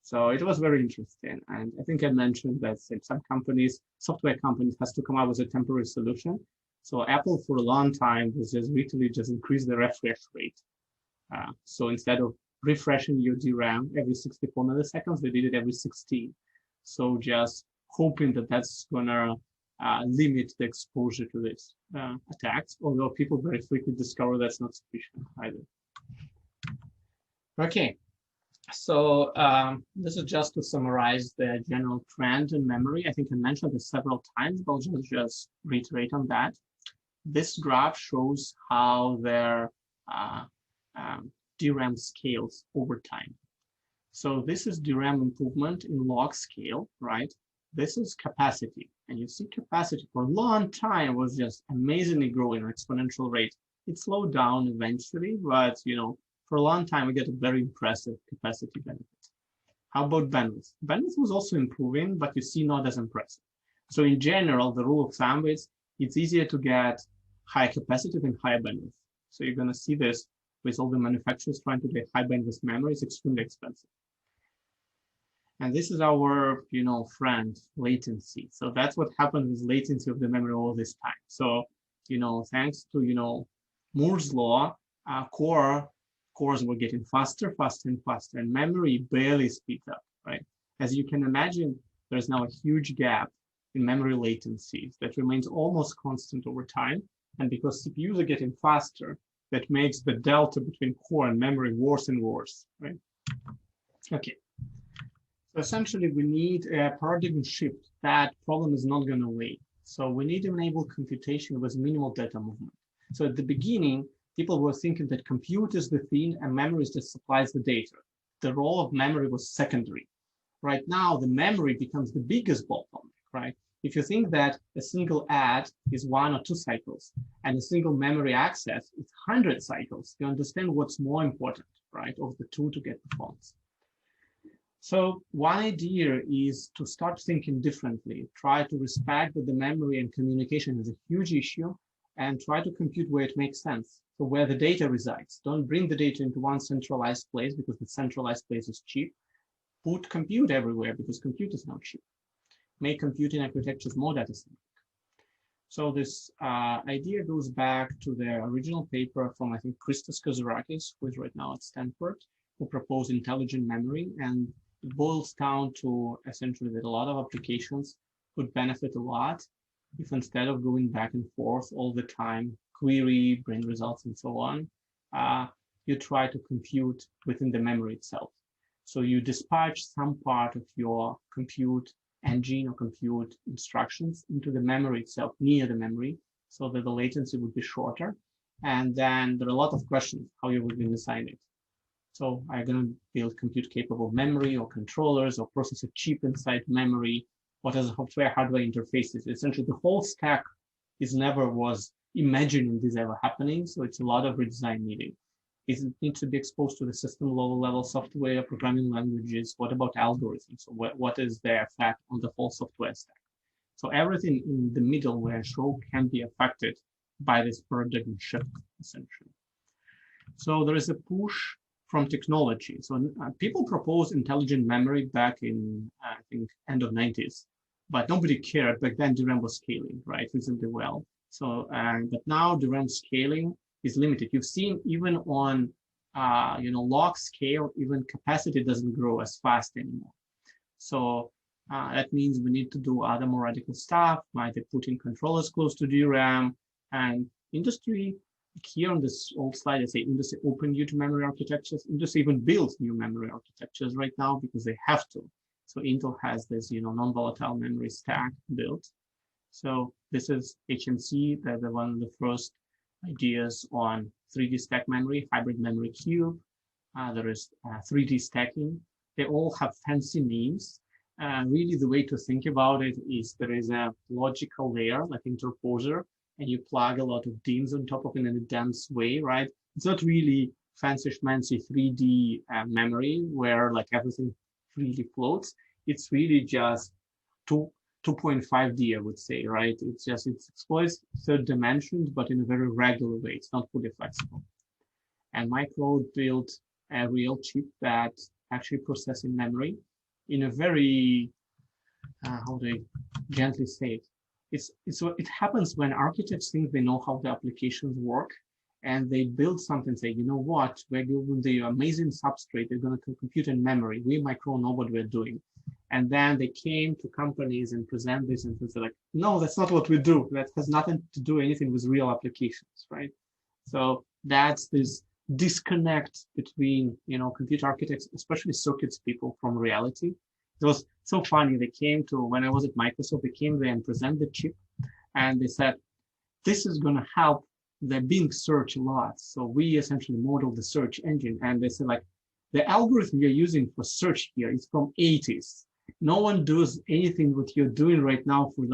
So it was very interesting. And I think I mentioned that some companies, software companies, has to come up with a temporary solution. So Apple for a long time was just literally just increase the refresh rate. So instead of refreshing your DRAM every 64 milliseconds, they did it every 16. So just hoping that that's gonna limit the exposure to this attacks, although people very quickly discover that's not sufficient either. Okay, so this is just to summarize the general trend in memory. I think I mentioned this several times, but I'll just reiterate on that. This graph shows how their DRAM scales over time. So this is DRAM improvement in log scale, right? This is capacity. And you see capacity for a long time was just amazingly growing at exponential rate. It slowed down eventually, but for a long time, we get a very impressive capacity benefit. How about bandwidth? Bandwidth was also improving, but you see not as impressive. So in general, the rule of thumb is it's easier to get higher capacity than higher bandwidth. So you're going to see this with all the manufacturers trying to get high bandwidth memory. It's extremely expensive. And this is our, friend, latency. So that's what happened with latency of the memory all this time. So, thanks to, Moore's law, cores were getting faster, and memory barely speeds up, right? As you can imagine, there's now a huge gap in memory latencies that remains almost constant over time. And because CPUs are getting faster, that makes the delta between core and memory worse and worse, right? Okay. So essentially, we need a paradigm shift. That problem is not going away. So we need to enable computation with minimal data movement. So at the beginning, people were thinking that compute is the thing and memory just supplies the data. The role of memory was secondary. Right now, the memory becomes the biggest bottleneck, right? If you think that a single add is 1 or 2 cycles and a single memory access is 100 cycles, you understand what's more important, right, of the two to get performance. So one idea is to start thinking differently, try to respect that the memory and communication is a huge issue, and try to compute where it makes sense. So where the data resides. Don't bring the data into one centralized place because the centralized place is cheap. Put compute everywhere because compute is not cheap. Make computing architectures more data-centric. So this idea goes back to the original paper from, I think, Christos Kozarakis, who is right now at Stanford, who proposed intelligent memory. And it boils down to essentially that a lot of applications would benefit a lot if instead of going back and forth all the time, query, bring results, and so on, you try to compute within the memory itself. So you dispatch some part of your compute engine or compute instructions into the memory itself, near the memory, so that the latency would be shorter. And then there are a lot of questions how you would design it. So are you going to build compute capable memory or controllers or process a chip inside memory? What are the software hardware interfaces? Essentially, the whole stack is never was imagining this ever happening. So it's a lot of redesign needed. It needs to be exposed to the system level software, programming languages. What about algorithms? So what is their effect on the whole software stack? So everything in the middle where show can be affected by this paradigm shift, essentially. So there is a push from technology. So people proposed intelligent memory back in, I think, end of 90s, but nobody cared. Back then, DRAM was scaling, right, reasonably well. So, but now DRAM scaling is limited. You've seen even on, log scale, even capacity doesn't grow as fast anymore. So that means we need to do other more radical stuff, like putting controllers close to DRAM, and industry. Here on this old slide, I say industry open new to memory architectures. Industry even builds new memory architectures right now because they have to. So Intel has this, non-volatile memory stack built. So this is HMC, the one of the first ideas on 3D stack memory, hybrid memory cube. There is 3D stacking. They all have fancy names. Really, the way to think about it is there is a logical layer, like interposer, and you plug a lot of DIMMs on top of it in a dense way, right? It's not really fancy schmancy 3D memory where like everything freely floats. It's really just 2.5D, I would say, right? It's exploits third dimensions, but in a very regular way. It's not fully flexible. And Micro built a real chip that actually processing memory in a very, how do I gently say it? It happens when architects think they know how the applications work, and they build something, say, you know what, we're giving the amazing substrate, they're going to compute in memory. We Micro know what we're doing. And then they came to companies and present this, and they're like, no, that's not what we do. That has nothing to do anything with real applications, right? So that's this disconnect between, computer architects, especially circuits people, from reality. It was so funny. They came to, when I was at Microsoft, they came there and presented the chip, and they said, this is going to help the Bing search a lot. So we essentially modeled the search engine, and they said, like, the algorithm you're using for search here is from 80s. No one does anything what you're doing right now for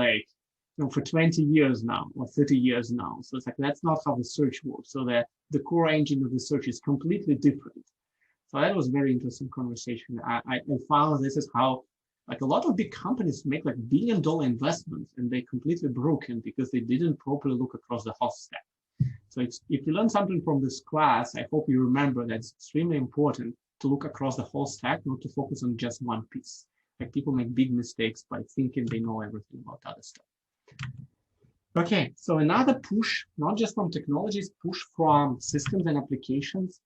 for 20 years now or 30 years now. So it's like, that's not how the search works. So the core engine of the search is completely different. So that was a very interesting conversation. I found this is how, like, a lot of big companies make like $1 billion investments, and they're completely broken because they didn't properly look across the whole stack. So if you learn something from this class, I hope you remember that it's extremely important to look across the whole stack, not to focus on just one piece. Like, people make big mistakes by thinking they know everything about other stuff. Okay, so another push, not just from technologies, push from systems and applications.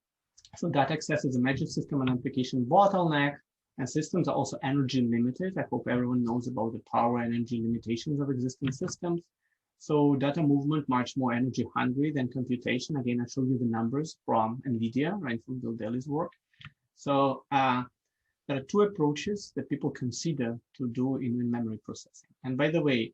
So data access is a major system and application bottleneck, And systems are also energy limited. I hope everyone knows about the power and energy limitations of existing systems. So data movement much more energy hungry than computation. Again, I showed you the numbers from NVIDIA, right, from Bill Daley's work. So there are two approaches that people consider to do in memory processing. And by the way,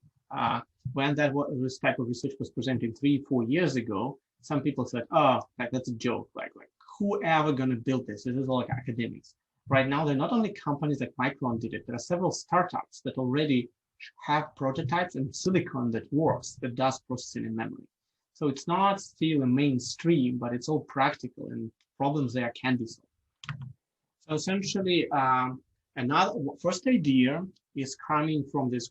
when this type of research was presented 3-4 years ago, some people said, oh, like that's a joke. Like whoever gonna build this? This is all like academics. Right now, there are not only companies like Micron did it, there are several startups that already have prototypes and silicon that works, that does processing in memory. So it's not still a mainstream, but it's all practical and problems there can be solved. So essentially, another first idea is coming from these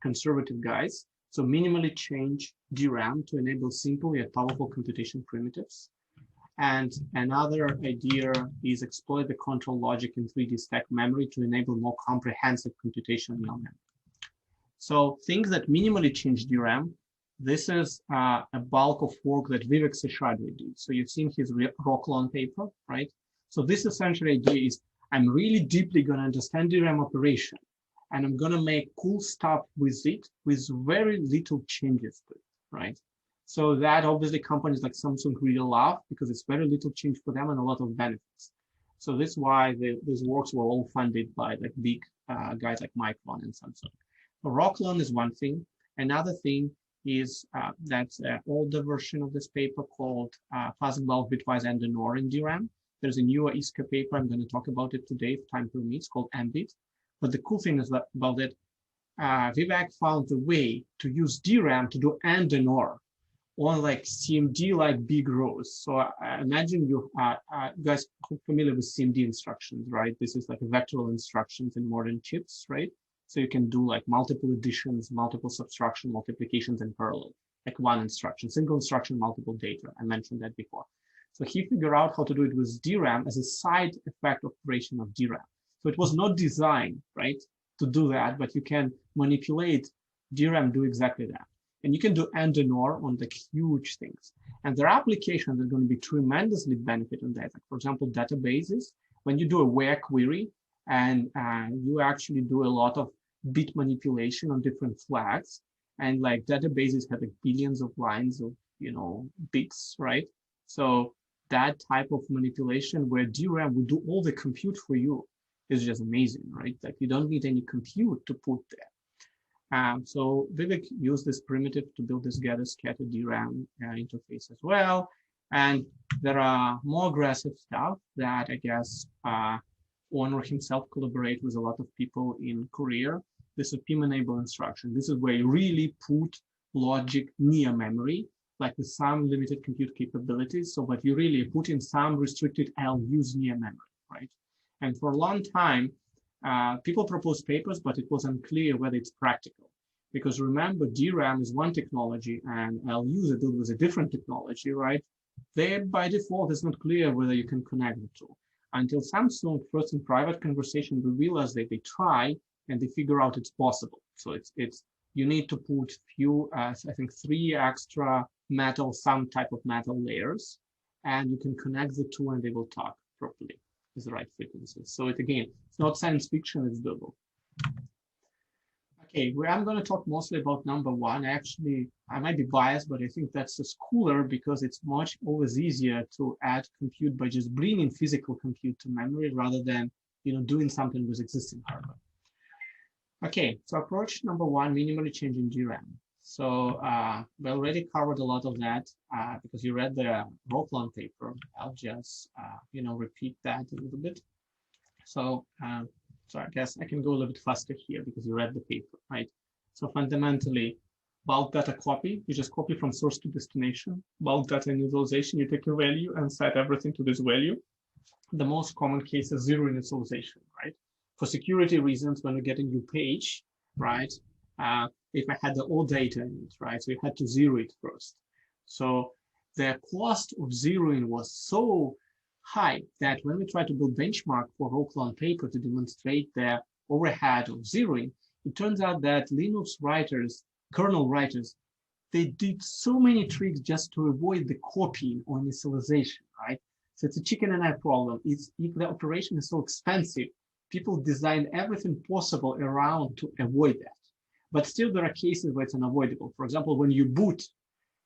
conservative guys. So minimally change DRAM to enable simple yet powerful computation primitives. And another idea is exploit the control logic in 3D stack memory to enable more comprehensive computation in memory. So things that minimally change DRAM, this is a bulk of work that Vivek Seshadri did. So you've seen his Rocklon paper, right? So this essentially idea is I'm really deeply going to understand DRAM operation, and I'm going to make cool stuff with it with very little changes to it, right? So that obviously companies like Samsung really love because it's very little change for them and a lot of benefits. So this is why these works were all funded by like big guys like Micron and Samsung. So Rocklon is one thing. Another thing is that's an older version of this paper called Fuzzy Bulk Bitwise and NOR in DRAM. There's a newer ISCA paper. I'm going to talk about it today if time permits, called MBIT. But the cool thing is that about it, Vivek found a way to use DRAM to do AND and OR on like CMD-like big rows. So imagine you guys are familiar with CMD instructions, right? This is like vectoral instructions in modern chips, right? So you can do like multiple additions, multiple subtraction, multiplications in parallel, like one instruction, single instruction, multiple data. I mentioned that before. So he figured out how to do it with DRAM as a side effect operation of DRAM. So it was not designed, right, to do that, but you can manipulate DRAM, do exactly that. And you can do AND and OR on like huge things. And there are applications that are going to be tremendously benefit on that. Like for example, databases, when you do a where query and you actually do a lot of bit manipulation on different flags, and like databases have like billions of lines of, you know, bits, right? So that type of manipulation where DRAM will do all the compute for you is just amazing, right? Like you don't need any compute to put there. So Vivek used this primitive to build this gather scatter DRAM interface as well. And there are more aggressive stuff that I guess Honor himself collaborate with a lot of people in Korea. This is PIM-enable instruction. This is where you really put logic near memory, like with some limited compute capabilities. So, but you really put in some restricted LUs near memory, right? And for a long time, people proposed papers, but it was unclear whether it's practical. Because remember, DRAM is one technology and LUs are built with a different technology, right? They, by default, it's not clear whether you can connect the two. Until Samsung, first in private conversation, we realized that they try and they figure out it's possible. So it's you need to put few, I think 3 extra metal, some type of metal layers, and you can connect the two and they will talk properly with the right frequencies. So it again, it's not science fiction, it's doable. Okay, I'm going to talk mostly about number one. Actually, I might be biased, but I think that's just cooler because it's much always easier to add compute by just bringing physical compute to memory rather than, you know, doing something with existing hardware. Okay, so approach number one, minimally changing DRAM. So we already covered a lot of that because you read the Rocklon paper. I'll just, you know, repeat that a little bit. So, so I guess I can go a little bit faster here because you read the paper, right? So fundamentally, bulk data copy, you just copy from source to destination. Bulk data initialization, you take a value and set everything to this value. The most common case is zero initialization, right? For security reasons, when you get a new page, right? If I had the old data in it, right? So you had to zero it first. So the cost of zeroing was so high that when we try to build benchmark for Rocklon paper to demonstrate the overhead of zeroing, it turns out that Linux writers, kernel writers, they did so many tricks just to avoid the copying or initialization, right? So it's a chicken and egg problem. If the operation is so expensive, people design everything possible around to avoid that. But still, there are cases where it's unavoidable. For example, when you boot,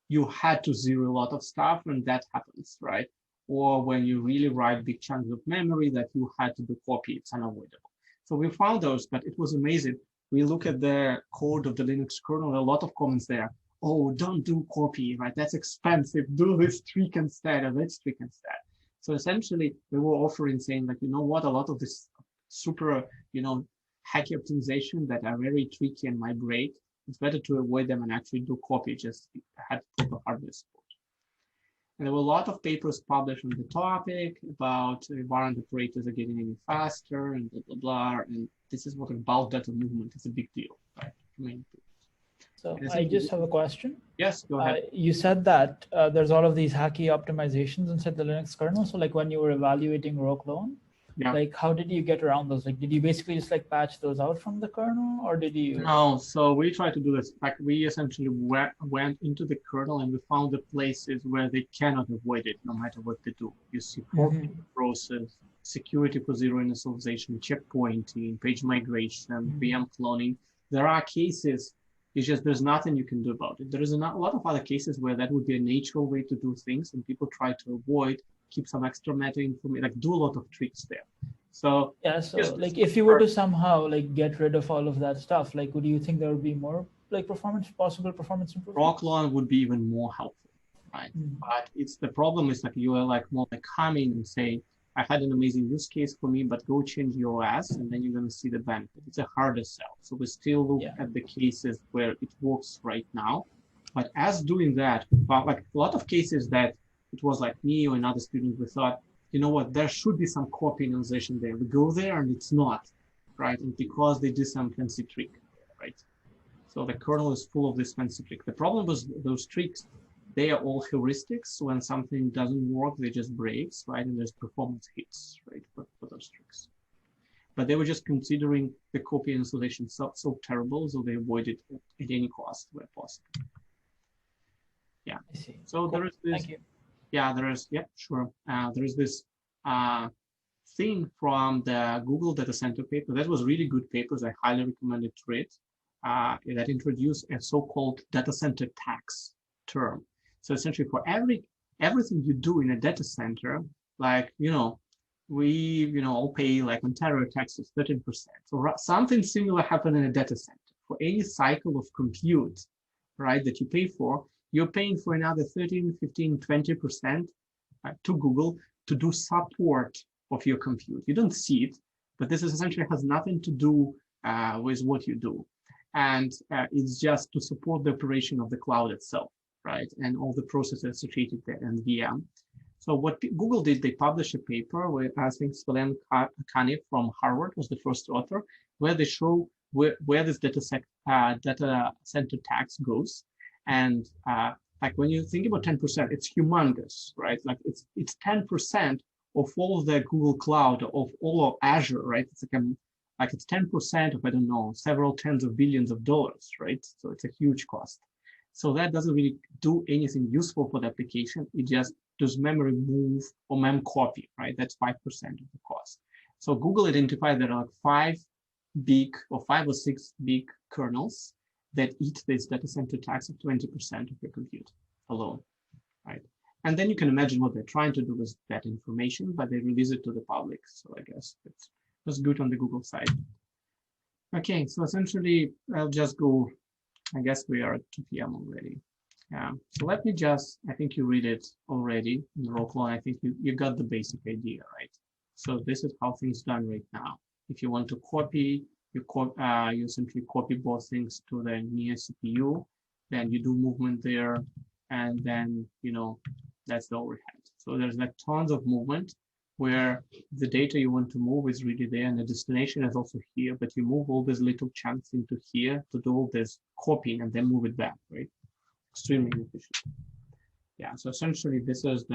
you had to zero a lot of stuff, and that happens, right? Or when you really write big chunks of memory that you had to do copy, it's unavoidable. So we found those, but it was amazing. We look at the code of the Linux kernel, a lot of comments there. Oh, don't do copy, right? That's expensive. Do this trick instead, or that trick instead. So essentially, we were offering saying like, you know what, a lot of this super, hacky optimization that are very tricky and might break, it's better to avoid them and actually do copy, just have proper hardware support. And there were a lot of papers published on the topic about variant operators are getting any faster and blah, blah, blah. And this is what a bulk data movement is a big deal, right? So I just have a question. Yes, go ahead. You said that there's all of these hacky optimizations inside the Linux kernel. So like when you were evaluating row clone, like how did you get around those? Like, did you basically just like patch those out from the kernel, or did you? No, so we tried to do this. Like we essentially went into the kernel and we found the places where they cannot avoid it, no matter what they do. You see forking process, security for zero initialization, checkpointing, page migration, VM cloning. There are cases. It's just there's nothing you can do about it. There is a lot of other cases where that would be a natural way to do things, and people try to avoid, keep some extra meta information, like do a lot of tricks there. So yeah, so like if you were to somehow like get rid of all of that stuff, like would you think there would be more like possible performance improvements? Row clone would be even more helpful, right? But it's the problem is like you are like more like coming and saying, I had an amazing use case for me, but go change your OS and then you're going to see the benefit. It's a harder sell. So we still look at the cases where it works right now. But as doing that, like a lot of cases that it was like me or another student, we thought, you know what, there should be some copy initialization there. We go there and it's not, right? And because they do some fancy trick, right? So the kernel is full of this fancy trick. The problem was those tricks, they are all heuristics. So when something doesn't work, they just breaks, right? And there's performance hits, right, for those tricks. But they were just considering the copy initialization so terrible, so they avoided it at any cost where possible. Yeah. I see. So cool. There is this. Thank you. Yeah, there is. Yeah, sure. There is this thing from the Google data center paper. That was really good papers. I highly recommend it to read. That introduced a so-called data center tax term. So essentially, for everything you do in a data center, like we all pay like Ontario taxes 13%. So something similar happened in a data center. For any cycle of compute, right, that you pay for, you're paying for another 13, 15, 20% to Google to do support of your compute. You don't see it, but this is essentially has nothing to do with what you do. And it's just to support the operation of the cloud itself, right? And all the processes associated there and VM. So what Google did, they published a paper with, I think, Svelem Kani from Harvard was the first author, where they show where this data center tax goes. And like when you think about 10%, it's humongous, right? Like it's 10% of all of the Google Cloud, of all of Azure, right? It's like it's 10% of, I don't know, several tens of billions of dollars, right? So it's a huge cost. So that doesn't really do anything useful for the application. It just does memory move or mem copy, right? That's 5% of the cost. So Google identified there are like 5 or 6 big kernels that eat this data center tax of 20% of your compute alone, right? And then you can imagine what they're trying to do with that information, but they release it to the public. So I guess that's good on the Google side. Okay, so essentially, I'll just go, I guess we are at 2 p.m. already. So let me just, I think you read it already in the row clone. I think you got the basic idea, right? So this is how things done right now. If you want to copy, you simply copy both things to the near CPU, then you do movement there, and then, that's the overhead. So there's like tons of movement where the data you want to move is really there, and the destination is also here, but you move all these little chunks into here to do all this copying and then move it back, right? Extremely inefficient. Yeah, so essentially this is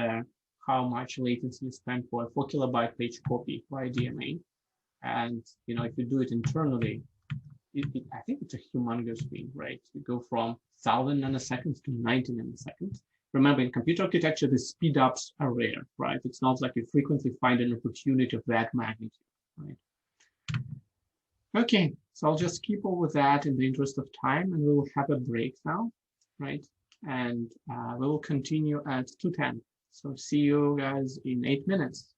how much latency you spend for a 4 kilobyte page copy by DMA. And if you do it internally, I think it's a humongous thing, right? You go from 1,000 nanoseconds to 90 nanoseconds. Remember, in computer architecture, the speed ups are rare, right? It's not like you frequently find an opportunity of that magnitude, right? Okay, so I'll just keep over that in the interest of time, and we will have a break now, right? And we will continue at 2:10. So see you guys in 8 minutes.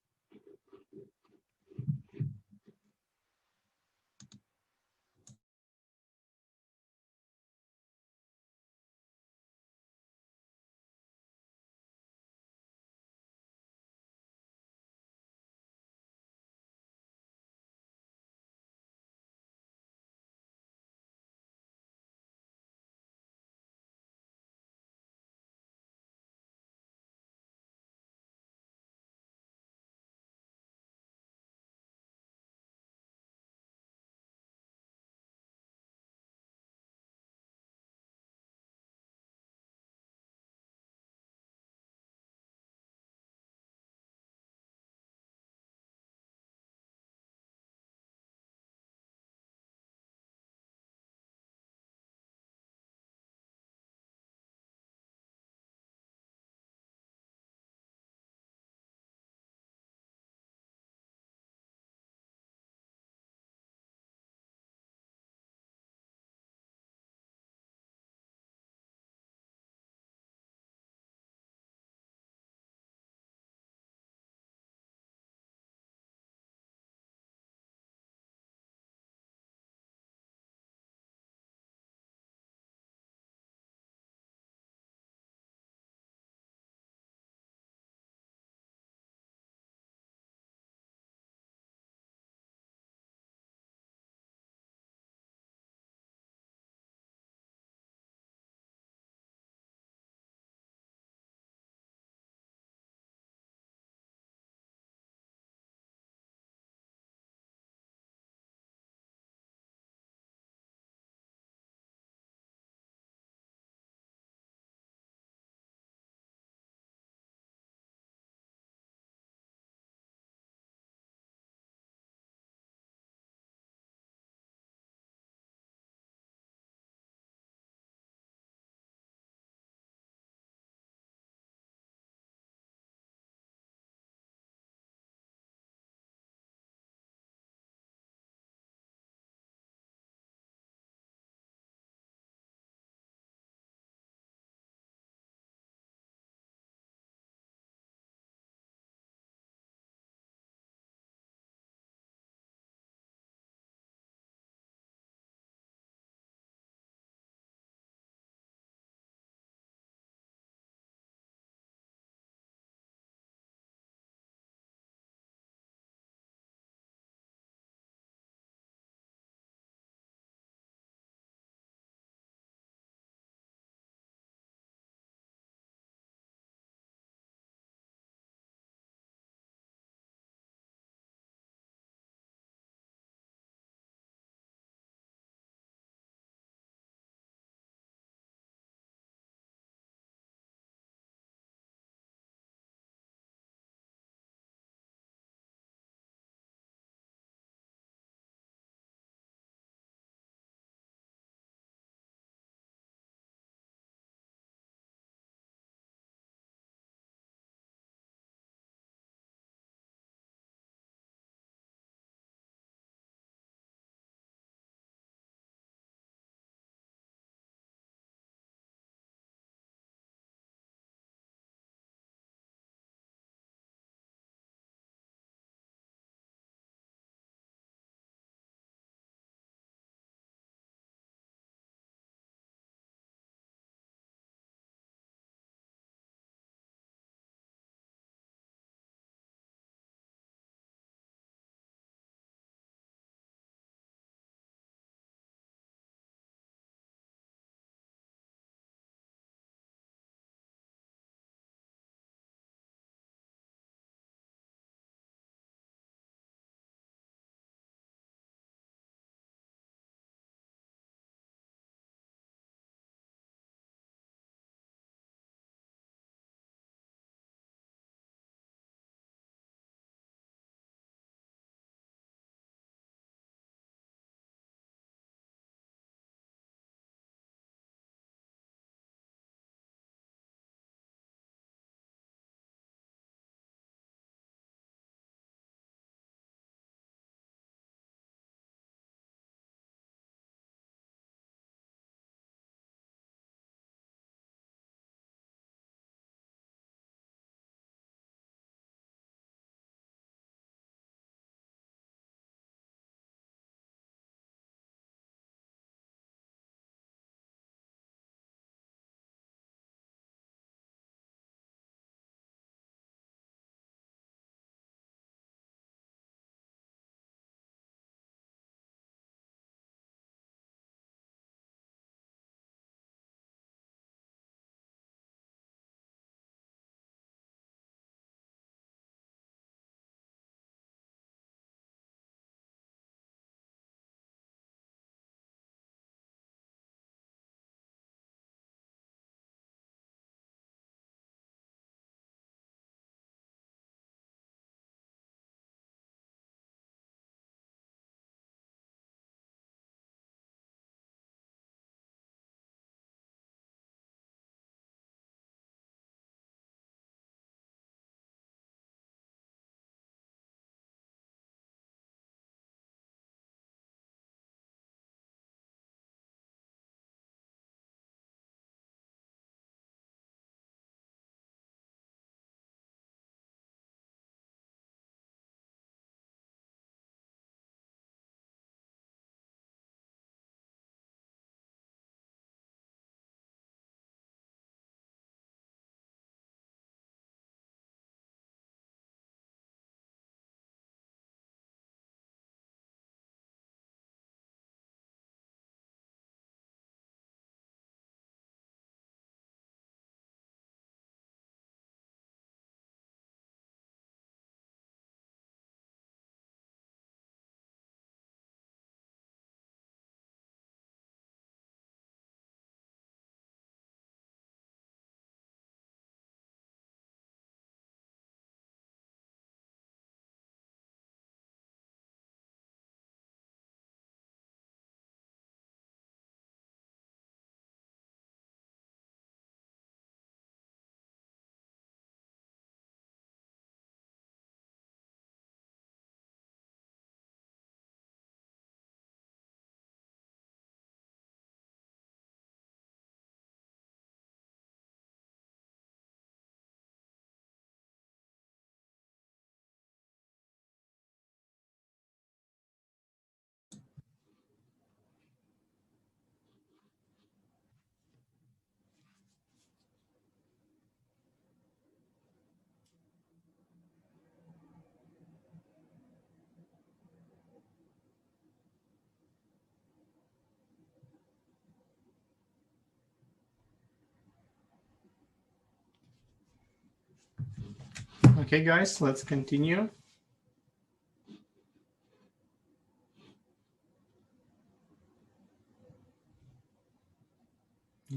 Okay, guys, let's continue.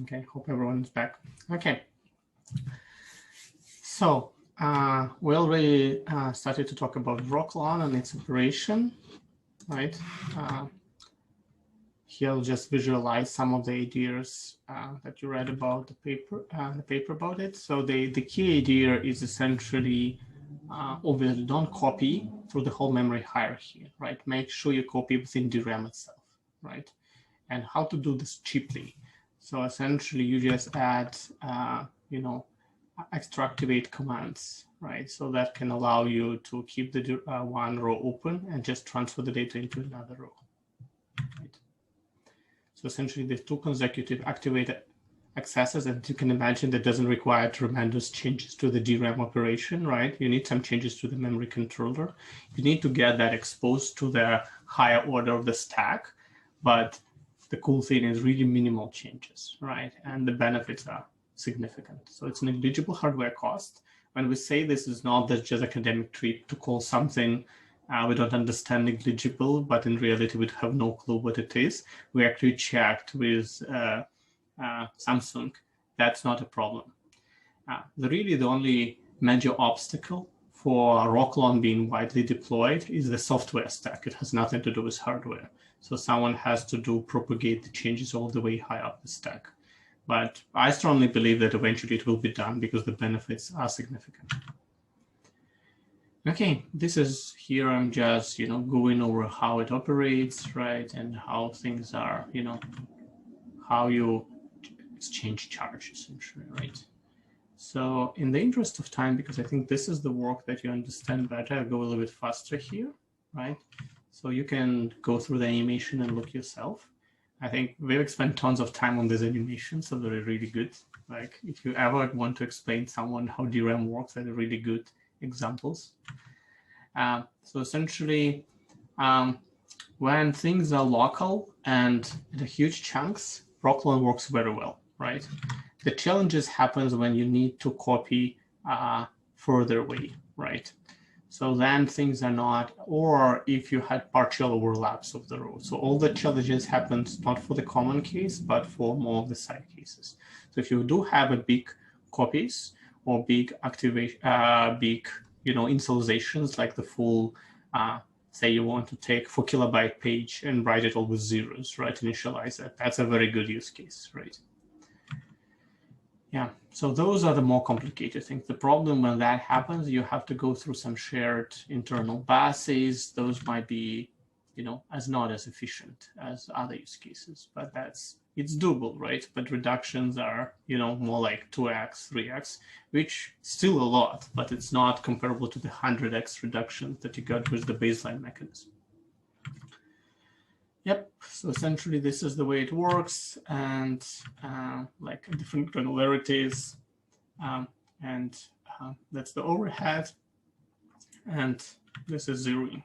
Okay, hope everyone's back. Okay. So we already started to talk about Rocklon and its operation, right? Here I'll just visualize some of the ideas that you read about the paper about it. So the key idea is essentially, obviously don't copy through the whole memory hierarchy, right? Make sure you copy within DRAM itself, right? And how to do this cheaply. So essentially you just add, extra activate commands, right? So that can allow you to keep the one row open and just transfer the data into another row, right? So essentially the two consecutive activate accesses, and you can imagine that doesn't require tremendous changes to the DRAM operation, right? You need some changes to the memory controller. You need to get that exposed to the higher order of the stack, but the cool thing is really minimal changes, right? And the benefits are significant. So it's negligible hardware cost. When we say this is not just academic treat to call something we don't understand negligible, but in reality we have no clue what it is. We actually checked with Samsung. That's not a problem. The only major obstacle for Rocklon being widely deployed is the software stack. It has nothing to do with hardware. So someone has to propagate the changes all the way high up the stack. But I strongly believe that eventually it will be done because the benefits are significant. Okay, this is here. I'm just, going over how it operates, right? And how things are, how you exchange charge essentially, right? So in the interest of time, because I think this is the work that you understand better, I'll go a little bit faster here, right? So you can go through the animation and look yourself. I think we've spent tons of time on this animation, so they're really good. Like if you ever want to explain someone how DRAM works, they're really good examples. So essentially, when things are local and in huge chunks, Rocklon works very well, right? The challenges happens when you need to copy further away, right? So then things are not, or if you had partial overlaps of the rows. So all the challenges happens not for the common case, but for more of the side cases. So if you do have a big copies or big activation, initializations like the full, say you want to take 4 kilobyte page and write it all with zeros, right? Initialize it. That's a very good use case, right? Yeah, so those are the more complicated things. The problem when that happens, you have to go through some shared internal buses. Those might be, as not as efficient as other use cases, but it's doable, right? But reductions are, more like 2x, 3x, which still a lot, but it's not comparable to the 100x reduction that you got with the baseline mechanism. Yep, so essentially this is the way it works, and like different granularities, and that's the overhead, and this is zeroing.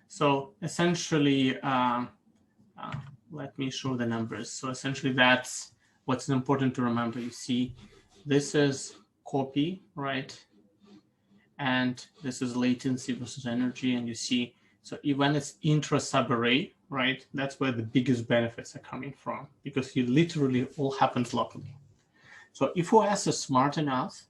So essentially, let me show the numbers. So essentially that's what's important to remember. You see, this is copy, right? And this is latency versus energy, and you see, so when it's intra-subarray, right, that's where the biggest benefits are coming from, because it literally all happens locally. So if OS is smart enough,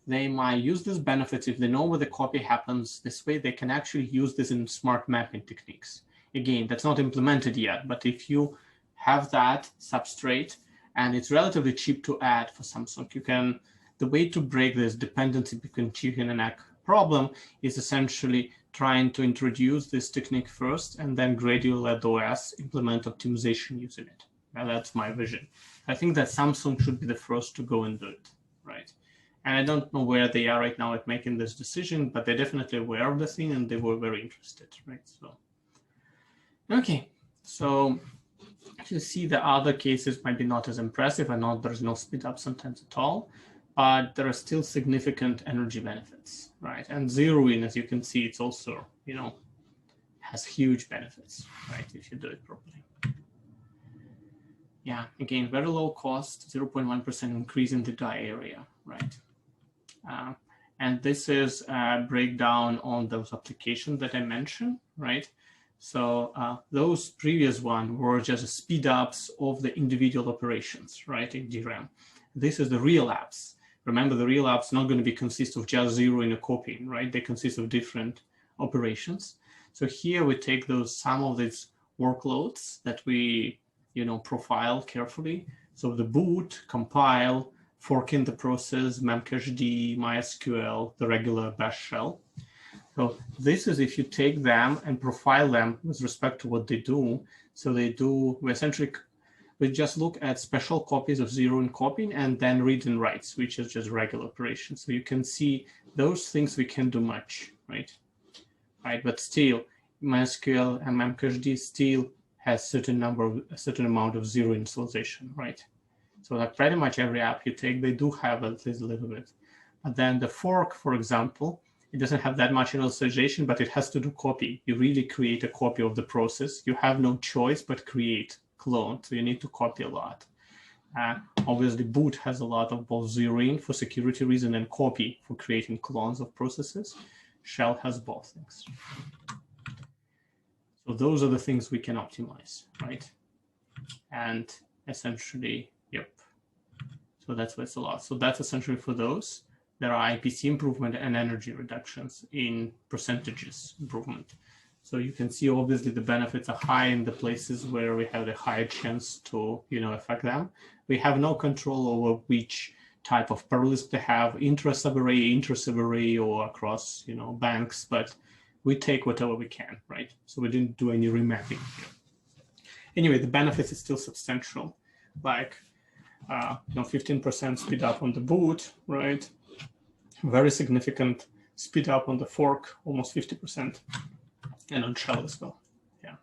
they might use these benefits. If they know where the copy happens this way, they can actually use this in smart mapping techniques. Again, that's not implemented yet, but if you have that substrate and it's relatively cheap to add for Samsung, you can, the way to break this dependency between chicken and egg problem is essentially trying to introduce this technique first and then gradually let the OS implement optimization using it. Now that's my vision. I think that Samsung should be the first to go and do it, right? And I don't know where they are right now at making this decision, but they're definitely aware of the thing and they were very interested, right? So, okay, so you see the other cases might be not as impressive and there's no speed up sometimes at all, but there are still significant energy benefits, right? And zeroing, as you can see, it's also, has huge benefits, right? If you do it properly. Yeah, again, very low cost, 0.1% increase in the die area, right? And this is a breakdown on those applications that I mentioned, right? So those previous ones were just speed ups of the individual operations, right, in DRAM. This is the real apps. Remember, the real apps not going to consist of just zeroing or copying, right? They consist of different operations. So here we take some of these workloads that we, profile carefully. So the boot, compile, fork in the process, memcached, MySQL, the regular bash shell. So this is if you take them and profile them with respect to what they do. So we just look at special copies of zero and copying, and then read and writes, which is just regular operations. So you can see those things we can do much, right? But still, MySQL and memcached still has a certain amount of zero initialization, right? So like pretty much every app you take, they do have at least a little bit. But then the fork, for example, it doesn't have that much initialization, but it has to do copy. You really create a copy of the process. You have no choice but create clone. So you need to copy a lot. Obviously, boot has a lot of both zeroing for security reason and copy for creating clones of processes. Shell has both things. So those are the things we can optimize, right? And essentially, yep. So that's what's a lot. So that's essentially for those. There are IPC improvement and energy reductions in percentages improvement. So you can see obviously the benefits are high in the places where we have a higher chance to affect them. We have no control over which type of parallelism they have, intra-sub array, or across banks, but we take whatever we can, right? So we didn't do any remapping here. Anyway, the benefits is still substantial, like 15% speed up on the boot, right? Very significant speed up on the fork, almost 50%, and on shell as well. Yeah.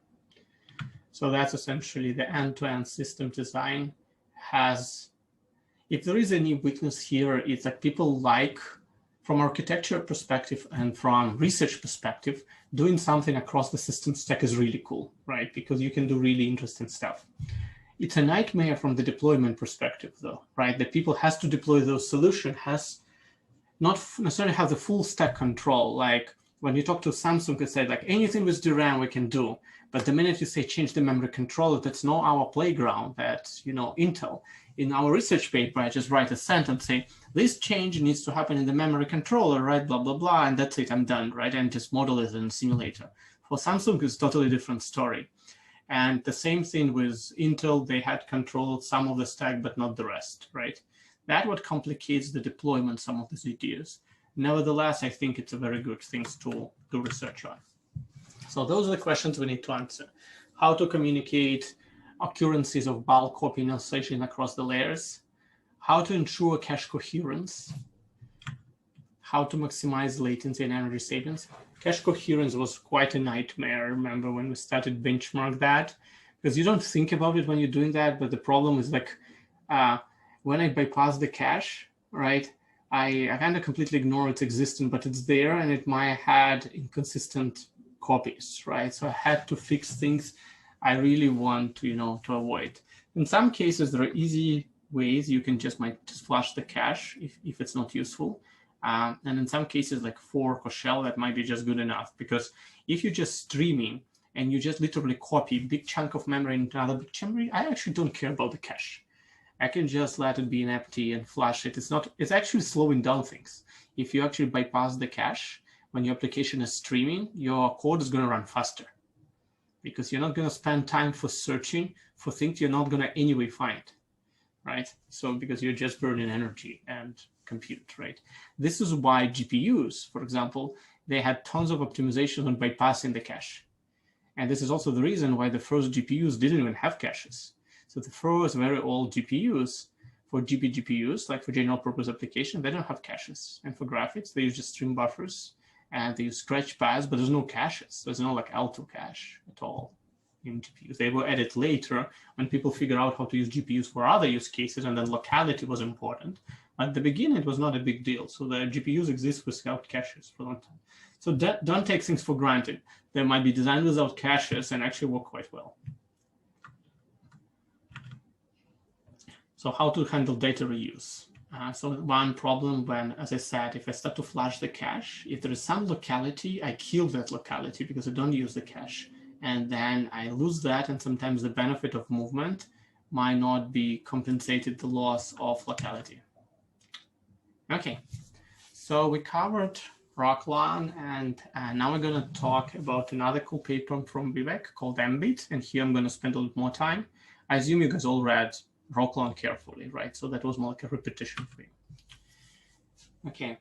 So that's essentially the end-to-end system design has. If there is any weakness here, it's that people like, from architecture perspective and from research perspective, doing something across the system stack is really cool, right? Because you can do really interesting stuff. It's a nightmare from the deployment perspective, though, right? That people has to deploy those solutions, has not necessarily have the full stack control. Like when you talk to Samsung, it said like anything with DRAM we can do. But the minute you say change the memory controller, that's not our playground. That's Intel. In our research paper, I just write a sentence saying this change needs to happen in the memory controller, right? Blah blah blah, and that's it. I'm done, right? And just model it in a simulator. For Samsung, it's a totally different story. And the same thing with Intel, they had controlled some of the stack, but not the rest, right? That what complicates the deployment, some of these ideas. Nevertheless, I think it's a very good thing to do research on. So those are the questions we need to answer. How to communicate occurrences of bulk copy initialization across the layers, how to ensure cache coherence, how to maximize latency and energy savings. Cache coherence was quite a nightmare. I remember when we started benchmark that, because you don't think about it when you're doing that, but the problem is like when I bypass the cache, right, I kind of completely ignore its existence, but it's there and it might have inconsistent copies, right? So I had to fix things I really want to avoid. In some cases, there are easy ways you can just flush the cache if it's not useful. And in some cases, like fork or shell, that might be just good enough. Because if you're just streaming and you just literally copy a big chunk of memory into another big chunk, I actually don't care about the cache. I can just let it be empty and flush it. It's actually slowing down things. If you actually bypass the cache, when your application is streaming, your code is going to run faster. Because you're not going to spend time for searching for things you're not going to anyway find, right? So because you're just burning energy and compute, right? This is why GPUs, for example, they had tons of optimization on bypassing the cache. And this is also the reason why the first GPUs didn't even have caches. So the first very old GPUs, for GPUs, like for general purpose application, they don't have caches. And for graphics, they use just stream buffers. And they use scratch pads, but there's no caches. There's no like alto cache at all in GPUs. They were added later when people figure out how to use GPUs for other use cases, and then locality was important. At the beginning, it was not a big deal. So the GPUs exist without caches for a long time. So don't take things for granted. They might be designed without caches and actually work quite well. So how to handle data reuse? So one problem when, as I said, if I start to flush the cache, if there is some locality, I kill that locality because I don't use the cache. And then I lose that, and sometimes the benefit of movement might not be compensated the loss of locality. Okay, so we covered Rocklan, and now we're going to talk about another cool paper from Vivek called Mbit, and here I'm going to spend a little more time. I assume you guys all read Rocklan carefully, right? So that was more like a repetition for you. Okay,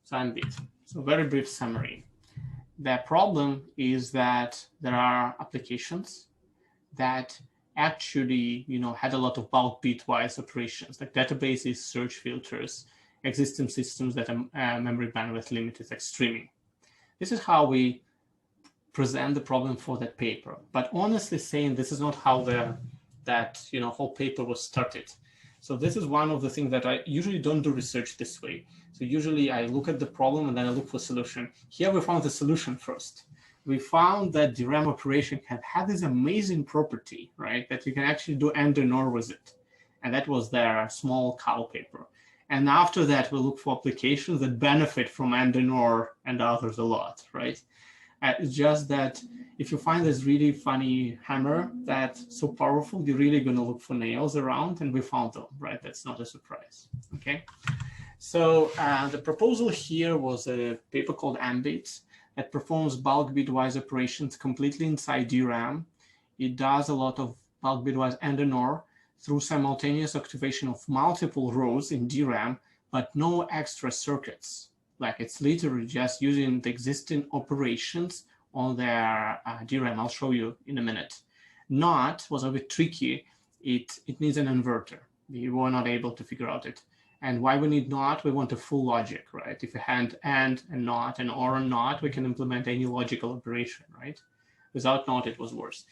so Mbit. So very brief summary. The problem is that there are applications that actually, had a lot of bulk bitwise operations, like databases, search filters, existing systems that are memory bandwidth limited, like streaming. This is how we present the problem for that paper. But honestly saying, this is not how that whole paper was started. So this is one of the things that I usually don't do research this way. So usually I look at the problem and then I look for a solution. Here we found the solution first. We found that DRAM operation can have this amazing property, right? That you can actually do AND and OR with it. And that was their small cow paper. And after that, we look for applications that benefit from AND and OR and others a lot, right? It's just that if you find this really funny hammer that's so powerful, you're really going to look for nails around, and we found them, right? That's not a surprise, okay? So the proposal here was a paper called Mbit that performs bulk bitwise operations completely inside DRAM. It does a lot of bulk bitwise AND and OR through simultaneous activation of multiple rows in DRAM, but no extra circuits. Like it's literally just using the existing operations on their DRAM. I'll show you in a minute. NOT was a bit tricky. It needs an inverter. We were not able to figure out it. And why we need NOT? We want a full logic, right? If we had AND and NOT and OR and NOT, we can implement any logical operation, right? Without NOT, it was worse.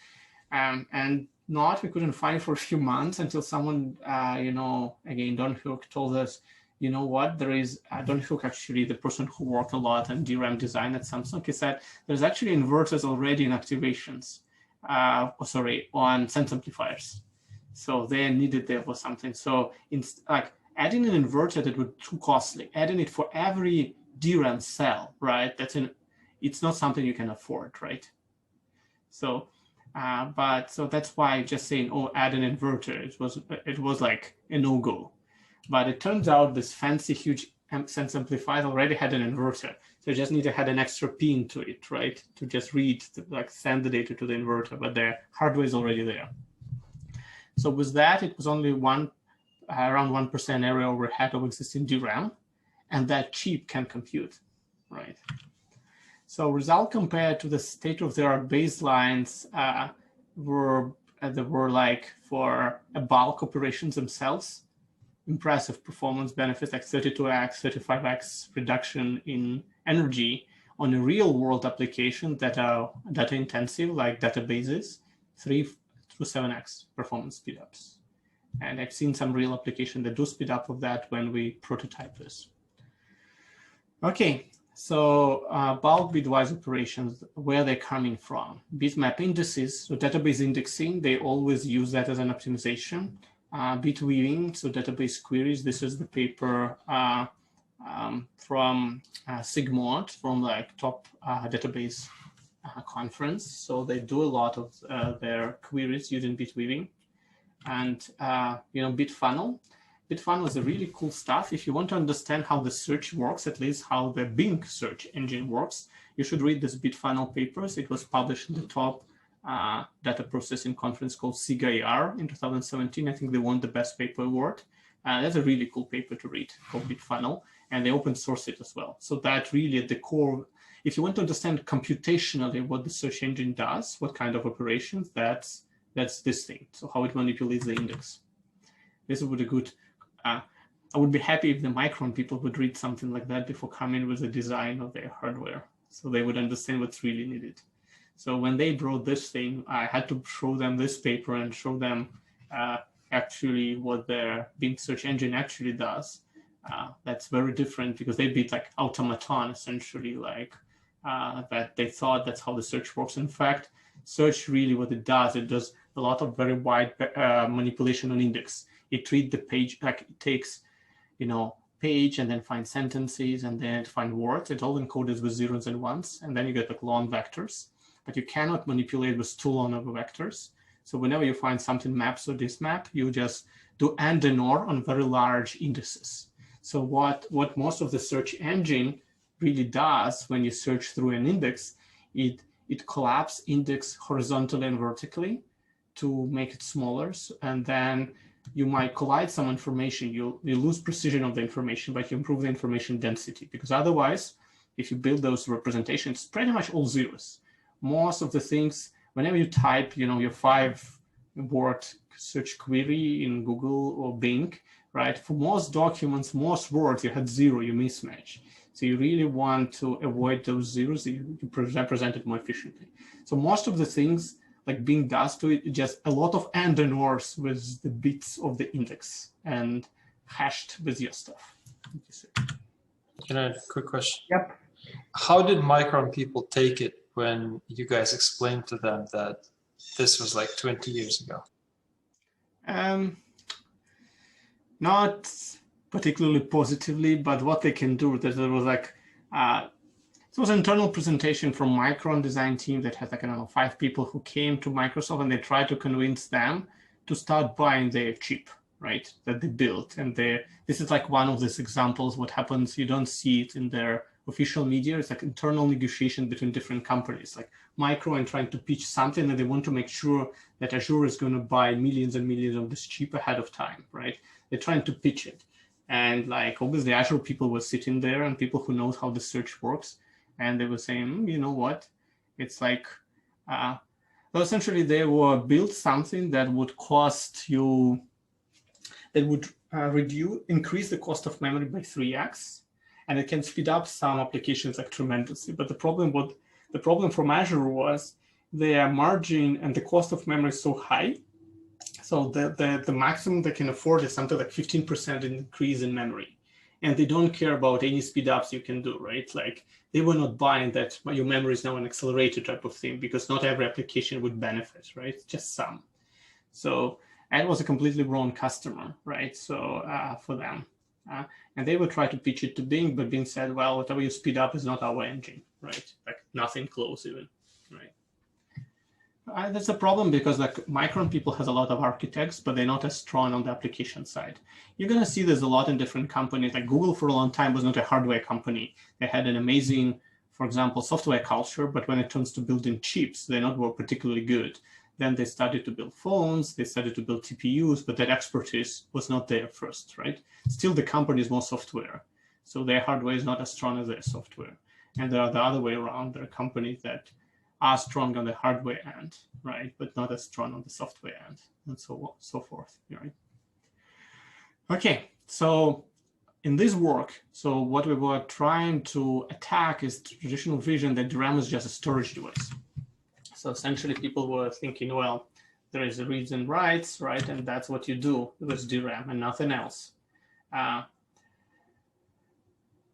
And NOT we couldn't find for a few months until someone, again, Don Hook told us, you know what, there is, Don Hook actually, the person who worked a lot on DRAM design at Samsung, he said, there's actually inverters already in activations, on sense amplifiers. So they needed there for something. So like adding an inverter that would be too costly, adding it for every DRAM cell, right? It's not something you can afford, right? So, so that's why just saying, oh, add an inverter, it was like a no-go. But it turns out this fancy, huge sense amplifier already had an inverter. So you just need to add an extra pin to it, right? To just send the data to the inverter, but the hardware is already there. So with that, it was only around 1% area overhead of existing DRAM, and that cheap can compute, right? So result compared to the state-of-the-art baselines were like for a bulk operations themselves, impressive performance benefits like 32x, 35x reduction in energy on a real-world application that are data-intensive, like databases, 3 to 7x performance speedups. And I've seen some real applications that do speed up of that when we prototype this. Okay, so bulk bitwise operations, where they're coming from. Bitmap indices, so database indexing, they always use that as an optimization. Bit weaving, so database queries. This is the paper from Sigmod, from like top database conference. So they do a lot of their queries using bit weaving. And Bitfunnel. Bitfunnel is a really cool stuff. If you want to understand how the search works, at least how the Bing search engine works, you should read this Bitfunnel papers. It was published in the top data processing conference called SIG-IR in 2017. I think they won the best paper award. That's a really cool paper to read called Bitfunnel, and they open source it as well. So that really at the core, if you want to understand computationally what the search engine does, what kind of operations, that's this thing. So how it manipulates the index. This would be a good, I would be happy if the Micron people would read something like that before coming with the design of their hardware, so they would understand what's really needed. So when they brought this thing, I had to show them this paper and show them actually what their Bing search engine actually does. That's very different because they beat like automaton, essentially, like that they thought that's how the search works. In fact, search really what it does a lot of very wide manipulation on index. It treats the page like it takes page and then find sentences and then find words. It's all encoded with zeros and ones, and then you get like long vectors, but you cannot manipulate with too long of vectors. So whenever you find something maps or this map, you just do and or on very large indices. So what most of the search engine really does when you search through an index, it collapses index horizontally and vertically to make it smaller, and then you might collide some information. You lose precision of the information, but you improve the information density, because otherwise, if you build those representations, it's pretty much all zeros. Most of the things, whenever you type, your 5-word search query in Google or Bing, right? For most documents, most words, you had 0, you mismatch. So you really want to avoid those zeros, so you represent it more efficiently. So most of the things like Bing does to it, just a lot of and ors with the bits of the index and hashed with your stuff. Can I add a quick question? Yep. How did Micron people take it when you guys explained to them that this was like 20 years ago? Not particularly positively, but what they can do, there was like, it was an internal presentation from Micron design team that had like, I don't know, 5 people who came to Microsoft, and they tried to convince them to start buying their chip, right, that they built. And this is like one of these examples, what happens, you don't see it in their official media. It's like internal negotiation between different companies, like Micron trying to pitch something, and they want to make sure that Azure is going to buy millions and millions of this chip ahead of time, right? They're trying to pitch it. And like, obviously Azure people were sitting there, and people who know how the search works, and they were saying, you know what, it's like, well, essentially they were built something that would cost you, that would increase the cost of memory by 3x, and it can speed up some applications like tremendously. But the problem from Azure was their margin and the cost of memory is so high. So the maximum they can afford is something like 15% increase in memory. And they don't care about any speed ups you can do, right? Like they were not buying that your memory is now an accelerated type of thing, because not every application would benefit, right? Just some. So that was a completely wrong customer, right? So for them. And they would try to pitch it to Bing, but Bing said, well, whatever you speed up is not our engine, right? Like nothing close even, right? That's a problem, because like Micron people has a lot of architects, but they're not as strong on the application side. You're going to see there's a lot in different companies. Like Google for a long time was not a hardware company. They had an amazing, for example, software culture, but when it comes to building chips, they're not particularly good. Then they started to build phones, they started to build TPUs, but that expertise was not there first, right? Still the company is more software. So their hardware is not as strong as their software. And there are the other way around. There are companies that are strong on the hardware end, right, but not as strong on the software end, and so forth, right? Okay, so in this work, so what we were trying to attack is traditional vision that DRAM is just a storage device. So essentially, people were thinking, well, there is a reads and writes, right, and that's what you do with DRAM and nothing else.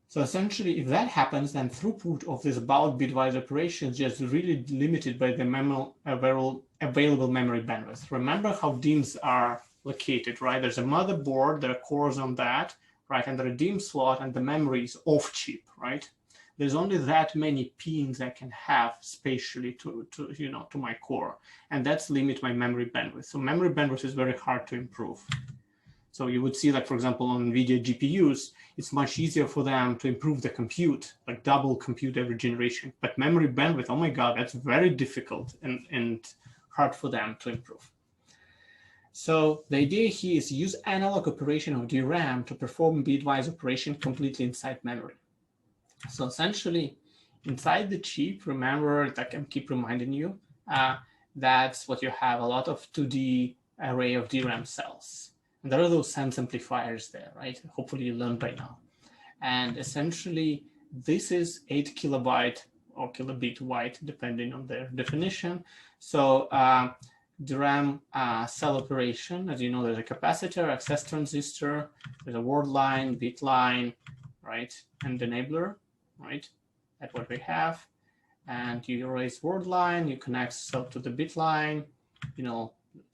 So essentially, if that happens, then throughput of this about bitwise operations is just really limited by the available memory bandwidth. Remember how DIMMs are located, right? There's a motherboard, there are cores on that, right? And there are DIMM slot, and the memory is off chip, right? There's only that many pins I can have spatially to my core, and that's limit my memory bandwidth. So memory bandwidth is very hard to improve. So you would see, like, for example, on NVIDIA GPUs, it's much easier for them to improve the compute, like double compute every generation. But memory bandwidth, oh my God, that's very difficult and hard for them to improve. So the idea here is use analog operation of DRAM to perform bitwise operation completely inside memory. So essentially, inside the chip, remember, like I keep reminding you, that's what you have, a lot of 2D array of DRAM cells. And there are those sense amplifiers there, right? Hopefully you learned by now. And essentially, this is 8 kilobyte or kilobit wide, depending on their definition. So DRAM cell operation, as you know, there's a capacitor, access transistor, there's a word line, bit line, right? And enabler, right? That's what we have. And you erase word line, you connect cell to the bit line,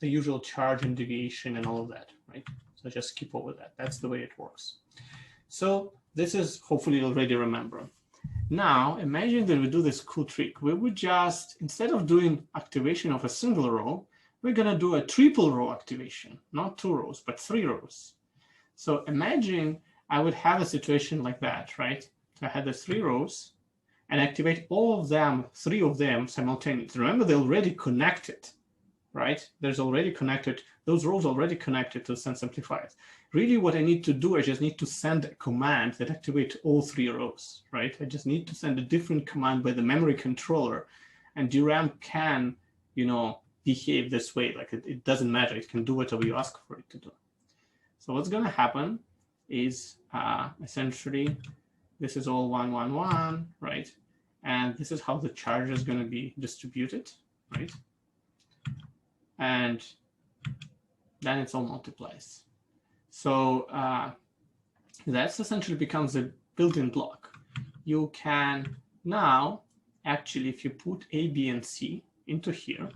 the usual charge and deviation and all of that, right? So Let's just skip over that. That's the way it works. So this is hopefully already remember. Now imagine that we do this cool trick. We would just, instead of doing activation of a single row, we're going to do a triple row activation, not 2 rows, but 3 rows. So imagine I would have a situation like that, right? So I had the 3 rows and activate all of them, 3 of them simultaneously. Remember, they're already connected, right? There's already connected, those rows already connected to sense amplifiers. Really what I need to do, I just need to send a command that activates all 3 rows, right? I just need to send a different command by the memory controller, and DRAM can, you know, behave this way. Like it doesn't matter, it can do whatever you ask for it to do. So what's gonna happen is essentially, this is all 1, 1, 1, right? And this is how the charge is gonna be distributed, right? And then it's all multiplies. So that's essentially becomes a built-in block. You can now, actually, if you put A, B, and C into here,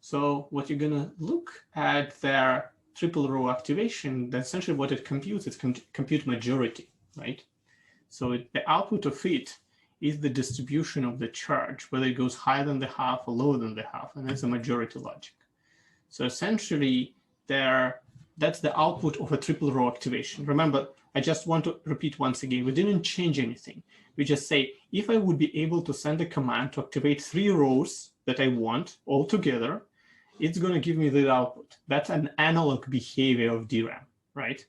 so what you're gonna look at their triple row activation, that's essentially what it computes, it's compute majority, right? So the output of it is the distribution of the charge, whether it goes higher than the half or lower than the half, and that's a majority logic. So essentially, that's the output of a triple row activation. Remember, I just want to repeat once again, we didn't change anything. We just say, if I would be able to send a command to activate 3 rows that I want all together, it's going to give me the output. That's an analog behavior of DRAM, right?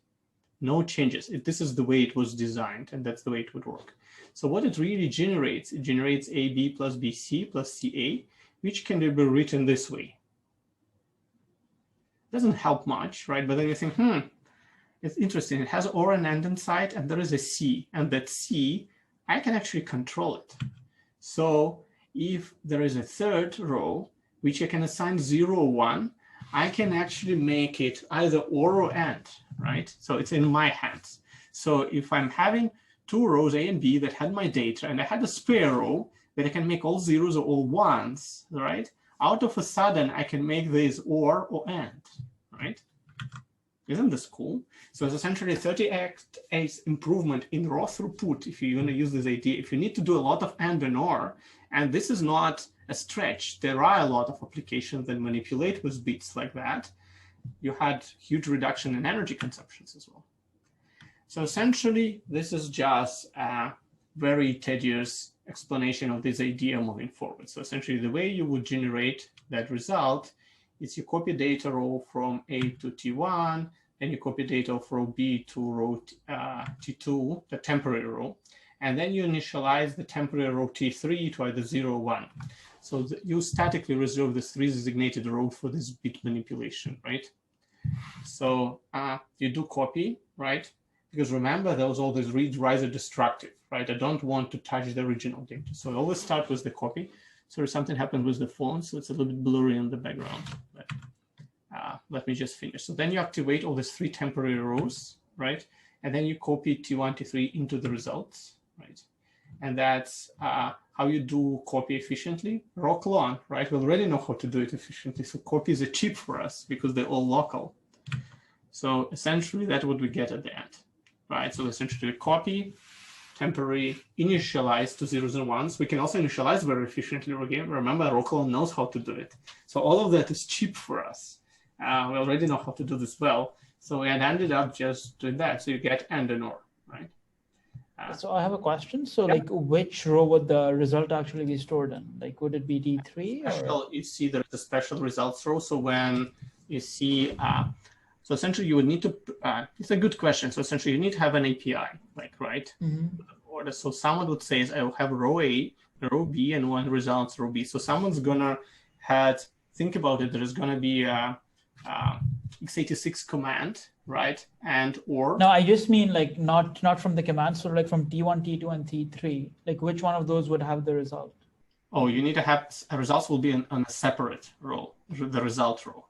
No changes. This is the way it was designed, and that's the way it would work. So what it really generates, it generates AB plus BC plus CA, which can be written this way. Doesn't help much, right? But then you think, it's interesting. It has OR and AND inside, and there is a C, and that C, I can actually control it. So if there is a third row, which I can assign 0, 1, I can actually make it either OR or AND, right? So it's in my hands. So if I'm having 2 rows, A and B, that had my data, and I had a spare row that I can make all zeros or all ones, right? Out of a sudden, I can make this OR or AND, right? Isn't this cool? So it's essentially 30x improvement in raw throughput if you're going to use this idea. If you need to do a lot of AND and OR, and this is not a stretch, there are a lot of applications that manipulate with bits like that. You had huge reduction in energy consumptions as well. So essentially, this is just a very tedious explanation of this idea moving forward. So essentially, the way you would generate that result is you copy data row from A to T1, then you copy data from B to row T2, the temporary row, and then you initialize the temporary row T3 to either 0 or 1. So you statically reserve this 3 designated row for this bit manipulation, right? So you do copy, right? Because remember, there was all this read, write, or destructive, right? I don't want to touch the original data. So I always start with the copy. Sorry, something happened with the phone, so it's a little bit blurry in the background. But let me just finish. So then you activate all these 3 temporary rows, right? And then you copy T1, T3 into the results, right? And that's how you do copy efficiently. Raw clone, right? We already know how to do it efficiently. So copy is a cheap for us because they're all local. So essentially, that's what we get at the end, right? So essentially, copy, temporary, initialize to 0s and 1s. We can also initialize very efficiently again. Remember, raw clone knows how to do it. So all of that is cheap for us. We already know how to do this well. So we had ended up just doing that. So you get AND and OR, right? So I have a question. So like, which row would the result actually be stored in? Like, would it be T3? Special, you see there's a special results row. So when you see, so essentially you would need to, it's a good question. So essentially you need to have an API, like, right? Mm-hmm. So someone would say, I will have row A, row B, and 1 results row B. So someone's gonna think about it, there's gonna be a x86 command, right? And or no, I just mean like not from the command, so like from T1, T2, and T3. Like which one of those would have the result? Oh, you need to have results will be on a separate row, the result row.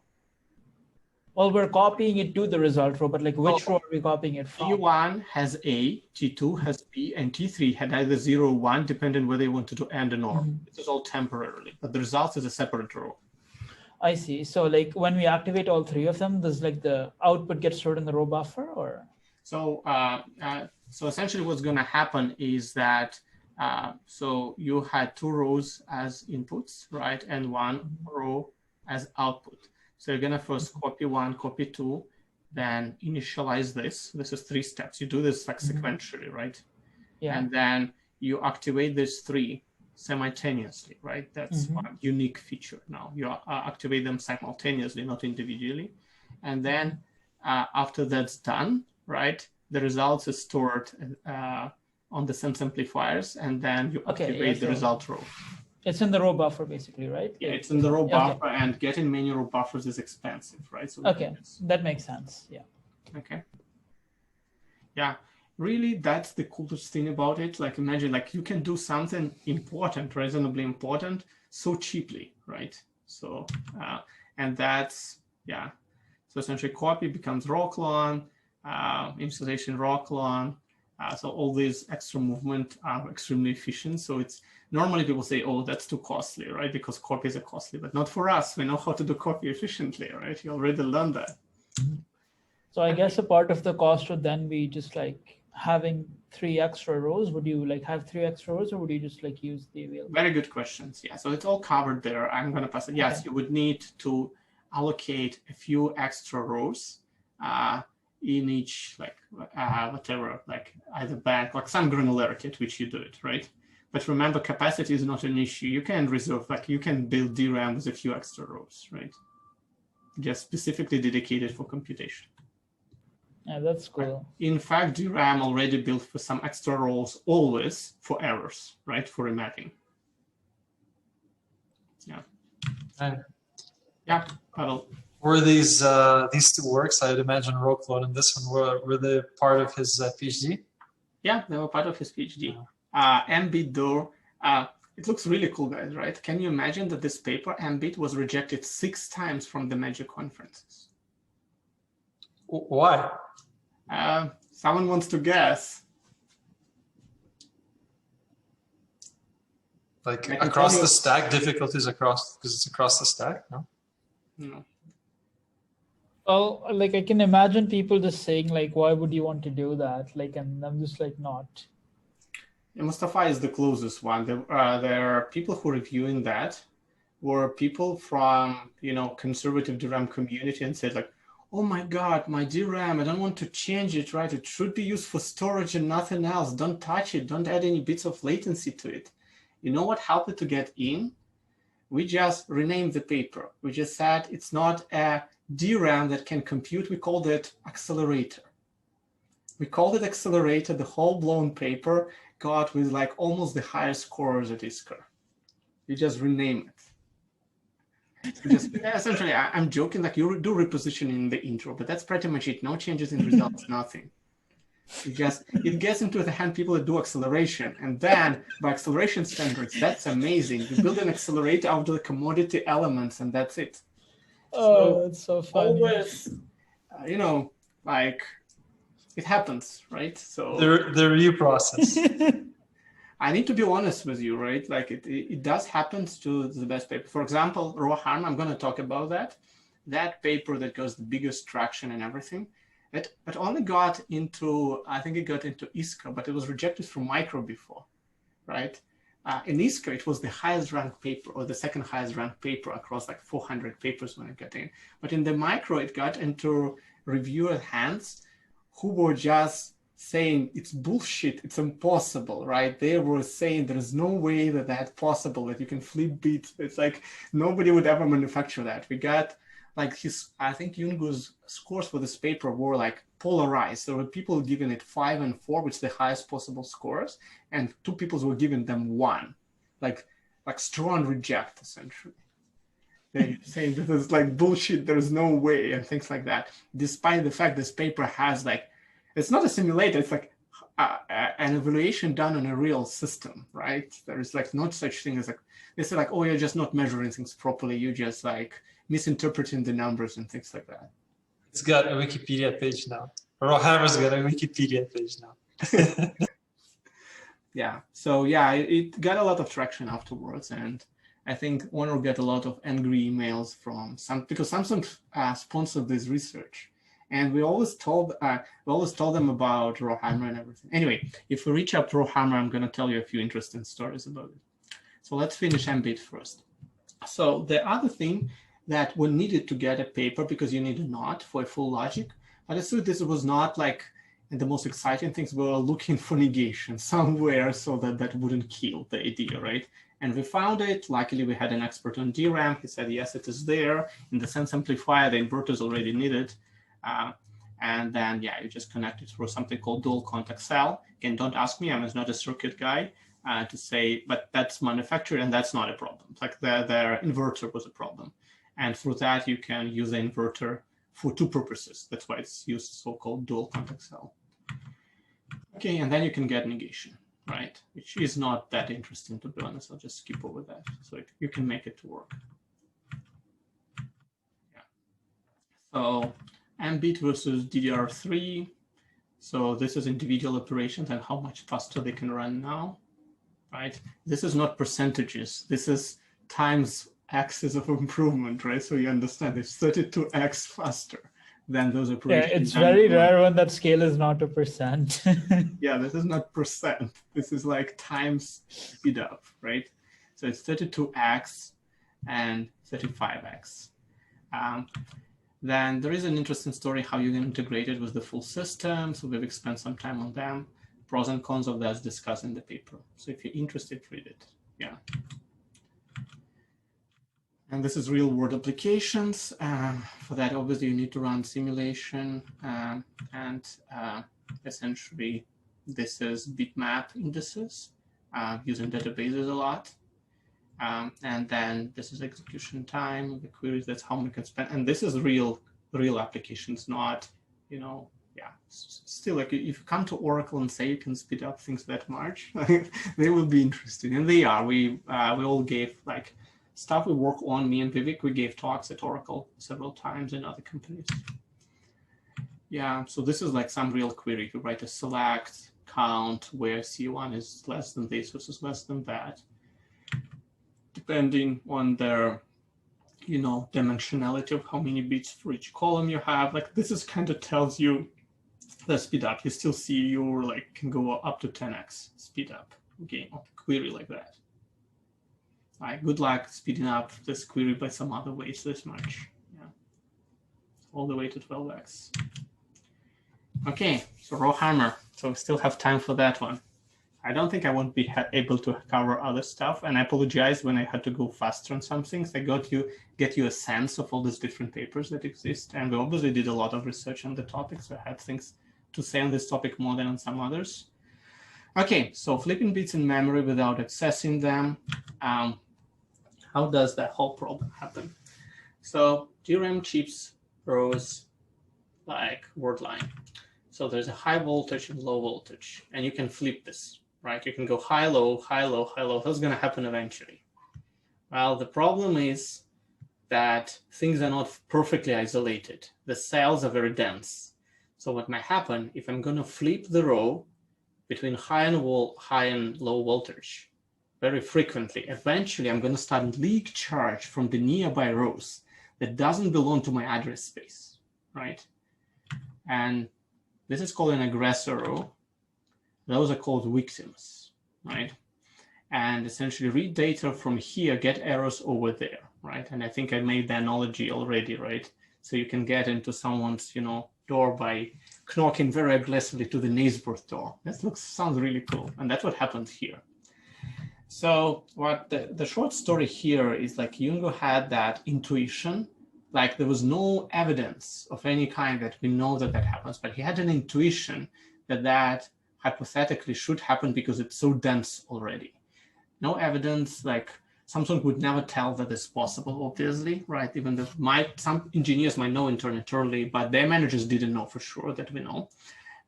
Well, we're copying it to the result row, but like which row are we copying it from? T1 has A, T2 has B, and T3 had either 0 or 1, depending whether you want to do AND and OR. This is all temporarily, but the results is a separate row. I see. So like when we activate all three of them, does like the output get stored in the row buffer or? So so essentially what's going to happen is that so you had 2 rows as inputs, right? And 1 row as output. So you're going to first copy 1, copy 2, then initialize this. This is 3 steps. You do this like sequentially, right? Yeah. And then you activate these 3 simultaneously, right? That's one unique feature. Now you activate them simultaneously, not individually. And then after that's done, right, the results is stored on the sense amplifiers, and then you activate the result row. It's in the row buffer basically, right? Yeah, it's in the row buffer, and getting many row buffers is expensive, right? So that makes sense. Yeah. Okay. Yeah, really, that's the coolest thing about it. Like imagine, like you can do something important, reasonably important, so cheaply, right? So, and that's, yeah. So essentially copy becomes raw clone, installation raw clone. So all these extra movement are extremely efficient. So it's normally people say, oh, that's too costly, right? Because copies are costly, but not for us. We know how to do copy efficiently, right? You already learned that. So I guess a part of the cost would then be just like having 3 extra rows. Would you like have 3 extra rows, or would you just like use the available? Very good questions. Yeah, so it's all covered there. I'm going to pass it. Yes, you would need to allocate a few extra rows in each, like whatever, like either bank, like some granularity at which you do it, right? But remember, capacity is not an issue. You can reserve, like you can build DRAM with a few extra rows, right? Just specifically dedicated for computation. Yeah, that's cool. In fact, DRAM already built for some extra rows always for errors, right? For remapping. Yeah. And yeah, Pavel. Were these 2 works, I'd imagine row clone and this one, were they part of his PhD? Yeah, they were part of his PhD. MBit though, it looks really cool, guys, right? Can you imagine that this paper, MBit, was rejected 6 times from the major conferences? Why? Someone wants to guess. Like across the stack, difficulties across, because it's across the stack, no? No. Well, like I can imagine people just saying like, why would you want to do that? Like, and I'm just like, not. Yeah, Mustafa is the closest one. There are people who are reviewing that were people from, conservative DRAM community and said like, oh my God, my DRAM, I don't want to change it, right? It should be used for storage and nothing else. Don't touch it. Don't add any bits of latency to it. You know what helped it to get in? We just renamed the paper. We just said it's not a DRAM that can compute. We called it accelerator. We called it accelerator. The whole blown paper got with like almost the highest scores at ISCR. You just rename it. Just essentially, I'm joking, like you do repositioning in the intro, but that's pretty much it. No changes in results, nothing. It gets into the hand people that do acceleration, and then by acceleration standards, that's amazing. You build an accelerator out of the commodity elements, and that's it. Oh, that's so funny. Always, like it happens, right? So the review process. I need to be honest with you, right? Like it does happen to the best paper. For example, raw harm, I'm going to talk about that. That paper that got the biggest traction and everything, it only got into, I think it got into ISCR, but it was rejected from micro before, right? In ISCR, it was the highest ranked paper or the second highest ranked paper across like 400 papers when it got in. But in the micro, it got into reviewer hands who were just saying it's bullshit, it's impossible, right? They were saying there's no way that that's possible, that you can flip bits. It's like nobody would ever manufacture that. We got like I think Yungu's scores for this paper were like polarized. There were people giving it 5 and 4, which is the highest possible scores, and 2 people were giving them 1, like strong reject essentially. They're saying this is like bullshit, there's no way, and things like that. Despite the fact this paper has like, it's not a simulator, it's like an evaluation done on a real system, right? There is like not such thing as like, they say like, oh, you're just not measuring things properly. You just like misinterpreting the numbers and things like that. It's got a Wikipedia page now. Rawhammer's got a Wikipedia page now. Yeah, so yeah, it got a lot of traction afterwards. And I think one will get a lot of angry emails from because Samsung sponsored this research, and we always told them about Rohammer and everything. Anyway, if we reach out to Rohammer, I'm going to tell you a few interesting stories about it. So let's finish Mbit first. So the other thing that we needed to get a paper, because you need a knot for a full logic, but I thought this was not like the most exciting things. We were looking for negation somewhere so that that wouldn't kill the idea, right? And we found it. Luckily, we had an expert on DRAM. He said, yes, it is there. In the sense amplifier, the inverter is already needed. And then, yeah, you just connect it through something called dual contact cell. Again, don't ask me. I'm not a circuit guy to say, but that's manufactured, and that's not a problem. It's like their inverter was a problem. And through that, you can use the inverter for two purposes. That's why it's used so-called dual contact cell. Okay, and then you can get negation, right? Which is not that interesting, to be honest. I'll just skip over that. So you can make it work. Yeah. So Mbit versus DDR3. So this is individual operations and how much faster they can run now, right? This is not percentages. This is times axis of improvement, right? So you understand it's 32x faster than those operations. Yeah, it's very rare when that scale is not a percent. Yeah, this is not percent. This is like times speed up, right? So it's 32x and 35x. Then there is an interesting story how you can integrate it with the full system. So we've spent some time on them. Pros and cons of that is discussed in the paper. So if you're interested, read it. Yeah. And this is real world applications. For that, obviously, you need to run simulation. Essentially, this is bitmap indices using databases a lot. And then this is execution time, the queries, that's how we can spend. And this is real applications, not, you know, yeah, still like if you come to Oracle and say you can speed up things that much, they will be interesting. And they are. We all gave like stuff we work on, me and Vivek, we gave talks at Oracle several times in other companies. Yeah, so this is like some real query. You write a select, count, where C1 is less than this versus less than that, depending on their, you know, dimensionality of how many bits for each column you have. Like this is kind of tells you the speed up. You still see you like can go up to 10x speed up game of a query like that. Good luck speeding up this query by some other ways this much. Yeah, all the way to 12x. Okay, so Rohammer. So we still have time for that one. I don't think I won't be able to cover other stuff, and I apologize when I had to go faster on some things. I get you a sense of all these different papers that exist, and we obviously did a lot of research on the topic, so I had things to say on this topic more than on some others. Okay, so flipping bits in memory without accessing them. How does that whole problem happen? So DRAM chips rose like word line. So there's a high voltage and low voltage, and you can flip this, right? You can go high, low, high, low, high, low. That's going to happen eventually. Well, the problem is that things are not perfectly isolated. The cells are very dense. So what might happen if I'm going to flip the row between high and low voltage very frequently, eventually I'm going to start leak charge from the nearby rows that doesn't belong to my address space, right? And this is called an aggressor row. Those are called victims, right? And essentially read data from here, get errors over there, right? And I think I made the analogy already, right? So you can get into someone's, you know, door by knocking very aggressively to the neighbor's door. That sounds really cool. And that's what happens here. So what the short story here is like Jungo had that intuition, like there was no evidence of any kind that we know that that happens, but he had an intuition that that hypothetically should happen because it's so dense already. No evidence, like Samsung would never tell that it's possible, obviously, right? Even though some engineers might know internally, but their managers didn't know for sure that we know.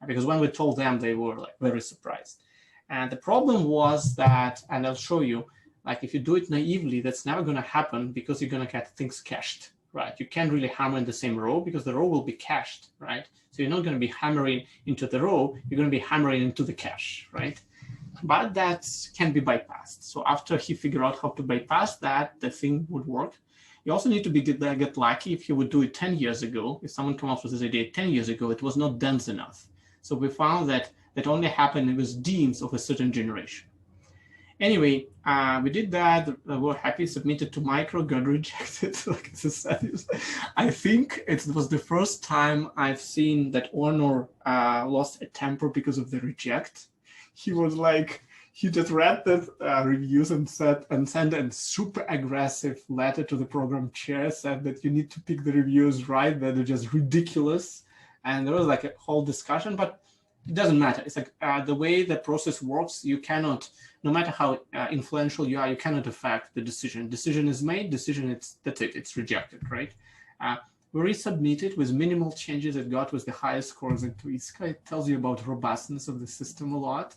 Because when we told them, they were like very surprised. And the problem was that, and I'll show you, like if you do it naively, that's never going to happen because you're going to get things cached, right? You can't really hammer in the same row because the row will be cached, right? So you're not going to be hammering into the row, you're going to be hammering into the cache, right? but that can be bypassed. So after he figured out how to bypass that, the thing would work. You also need to get lucky. If you would do it 10 years ago, if someone came up with this idea 10 years ago, it was not dense enough. So we found that that only happened with deans of a certain generation. Anyway, we did that. We're happy, submitted to Micro, got rejected. Like I said, I think it was the first time I've seen that Honor lost a temper because of the reject. He was like, he just read the reviews and sent a super aggressive letter to the program chair, said that you need to pick the reviews right, that they're just ridiculous. And there was like a whole discussion, but it doesn't matter. It's like the way the process works, you cannot, no matter how influential you are, you cannot affect the decision. Decision is made, that's it, it's rejected, right? We resubmitted with minimal changes. It got with the highest scores into ISCA. It tells you about robustness of the system a lot.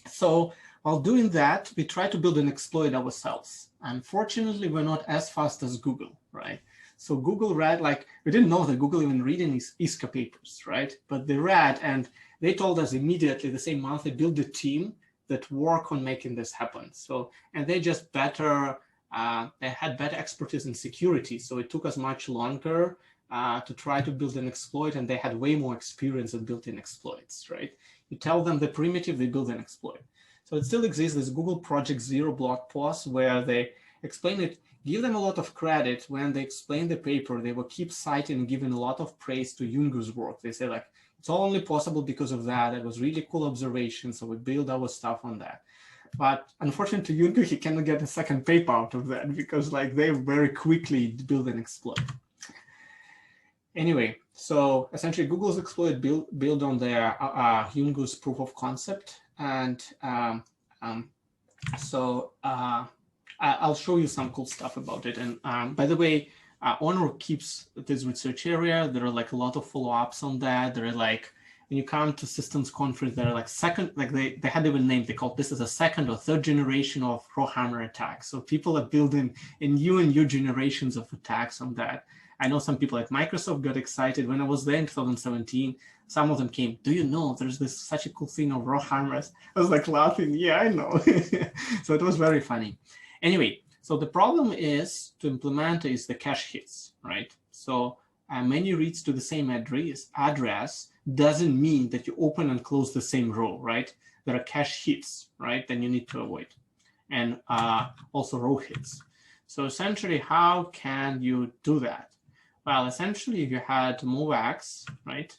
So while doing that, we try to build an exploit ourselves. Unfortunately, we're not as fast as Google, right? So Google read, like, we didn't know that Google even read in ISCA papers, right? But they read, and they told us immediately the same month they built a team that work on making this happen. So, and they just better, they had better expertise in security. So it took us much longer to try to build an exploit, and they had way more experience in built-in exploits, right? You tell them the primitive, they build an exploit. So it still exists, this Google Project Zero blog post where they explain it, give them a lot of credit. When they explain the paper, they will keep citing and giving a lot of praise to Yungu's work. They say like, it's only possible because of that. It was really cool observation. So we build our stuff on that. But unfortunately, Yungu, he cannot get a second paper out of that because like they very quickly build an exploit. Anyway, so essentially Google's exploit build on their Yungu's proof of concept. And I'll show you some cool stuff about it. And by the way, Honor keeps this research area. There are like a lot of follow-ups on that. There are like, when you come to systems conference, there are like they had even named, they called this as a second or third generation of Rowhammer attacks. So people are building in new generations of attacks on that. I know some people at Microsoft got excited. When I was there in 2017, some of them came, do you know there's this such a cool thing of Rowhammers? I was like laughing, yeah, I know. So it was very funny. Anyway, so the problem is to implement is the cache hits, right? So many reads to the same address doesn't mean that you open and close the same row, right? There are cache hits, right? Then you need to avoid. And also row hits. So essentially, how can you do that? Well, essentially, if you had MoveX, right?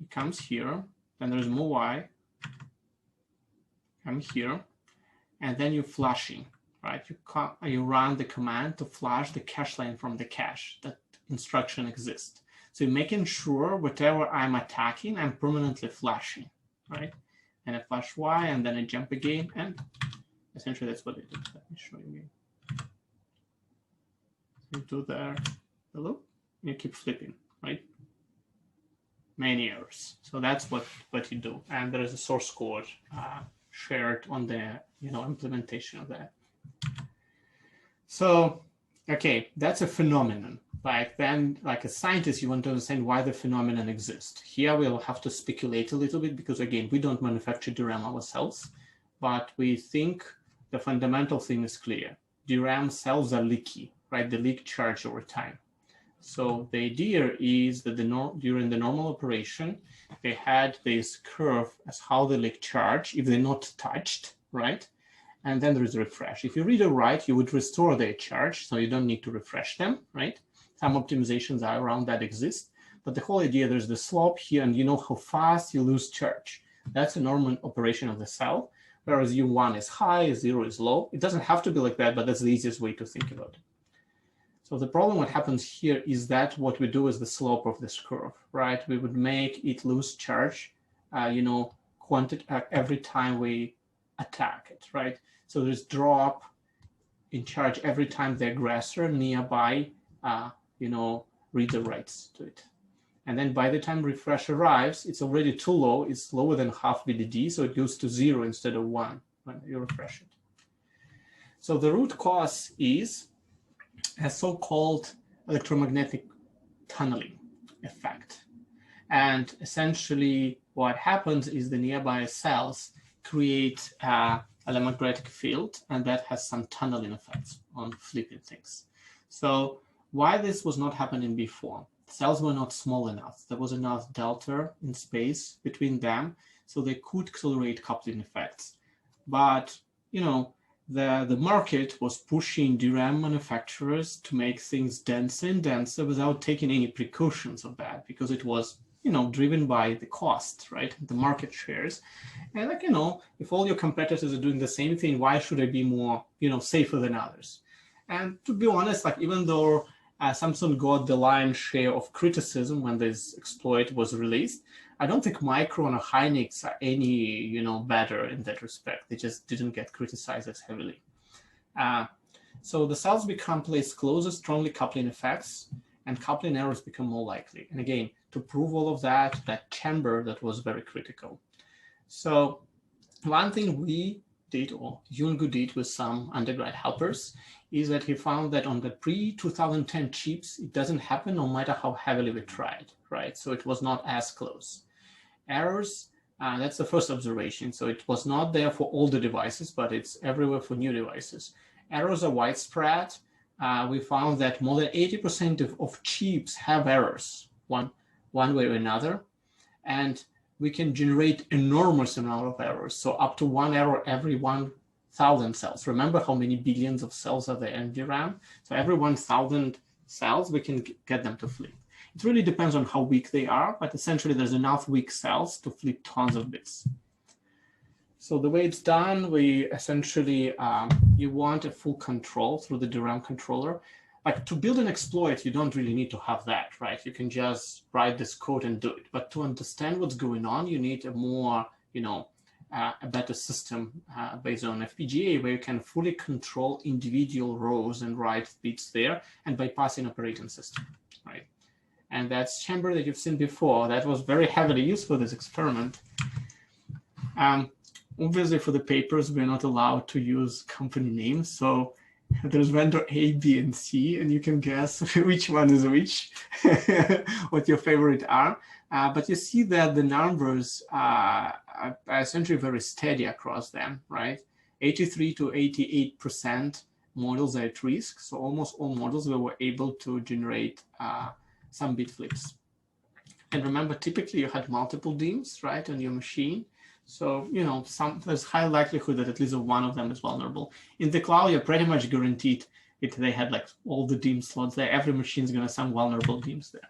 It comes here, then there's MoveY, come here, and then you're flushing, right? You run the command to flush the cache line from the cache. That instruction exists. So you're making sure whatever I'm attacking, I'm permanently flushing, right? And I flush Y, and then I jump again, and essentially that's what it is. Let me show you again. You do there, hello, you keep flipping, right? Many errors. So that's what you do. And there is a source code shared on the implementation of that. So, okay, that's a phenomenon. Like then, like a scientist, you want to understand why the phenomenon exists. Here we'll have to speculate a little bit because again, we don't manufacture DRAM ourselves, but we think the fundamental thing is clear. DRAM cells are leaky, right? They leak charge over time. So the idea is that during the normal operation, they had this curve as how they leak charge if they're not touched, right? And then there is a refresh. If you read or write, you would restore their charge, so you don't need to refresh them, right? Some optimizations are around that exist, but the whole idea, there's the slope here, and you know how fast you lose charge. That's a normal operation of the cell, whereas U1 is high, 0 is low. It doesn't have to be like that, but that's the easiest way to think about it. So the problem what happens here is that what we do is the slope of this curve, right? We would make it lose charge, every time we attack it, right? So there's drop in charge every time the aggressor nearby, redirects to it. And then by the time refresh arrives, it's already too low. It's lower than half VDD, so it goes to 0 instead of 1 when you refresh it. So the root cause is a so-called electromagnetic tunneling effect. And essentially what happens is the nearby cells create a magnetic field, and that has some tunneling effects on flipping things. So why this was not happening before? Cells were not small enough. There was enough delta in space between them, so they could accelerate coupling effects. But the market was pushing DRAM manufacturers to make things denser and denser without taking any precautions of that, because it was driven by the cost, right? The market shares. And if all your competitors are doing the same thing, why should I be more, safer than others? And to be honest, even though Samsung got the lion's share of criticism when this exploit was released, I don't think Micron or Hynix are any, better in that respect. They just didn't get criticized as heavily. So the cells become placed closer, strongly coupling effects, and coupling errors become more likely. And again, to prove all of that chamber, that was very critical. So one thing we did, or Yungu did with some undergrad helpers, is that he found that on the pre-2010 chips, it doesn't happen no matter how heavily we tried, right? So it was not as close. Errors, that's the first observation. So it was not there for all the devices, but it's everywhere for new devices. Errors are widespread. We found that more than 80% of chips have errors, one way or another. And we can generate enormous amount of errors. So up to 1 error every 1,000 cells. Remember how many billions of cells are there in DRAM? So every 1,000 cells, we can get them to flip. It really depends on how weak they are, but essentially there's enough weak cells to flip tons of bits. So the way it's done, we essentially, you want a full control through the DRAM controller. To build an exploit, you don't really need to have that, right? You can just write this code and do it. But to understand what's going on, you need a more, a better system based on FPGA, where you can fully control individual rows and write bits there, and bypassing operating system, right? And that's chamber that you've seen before. That was very heavily used for this experiment. Obviously, for the papers, we're not allowed to use company names. So there's vendor A, B, and C, and you can guess which one is which, what your favorite are. But you see that the numbers are essentially very steady across them, right? 83 to 88% models are at risk. So almost all models we were able to generate some bit flips. And remember, typically you had multiple DIMMs, right, on your machine. So, there's high likelihood that at least one of them is vulnerable. In the cloud, you're pretty much guaranteed if they had all the DIMM slots there, every machine is going to have some vulnerable DIMMs there.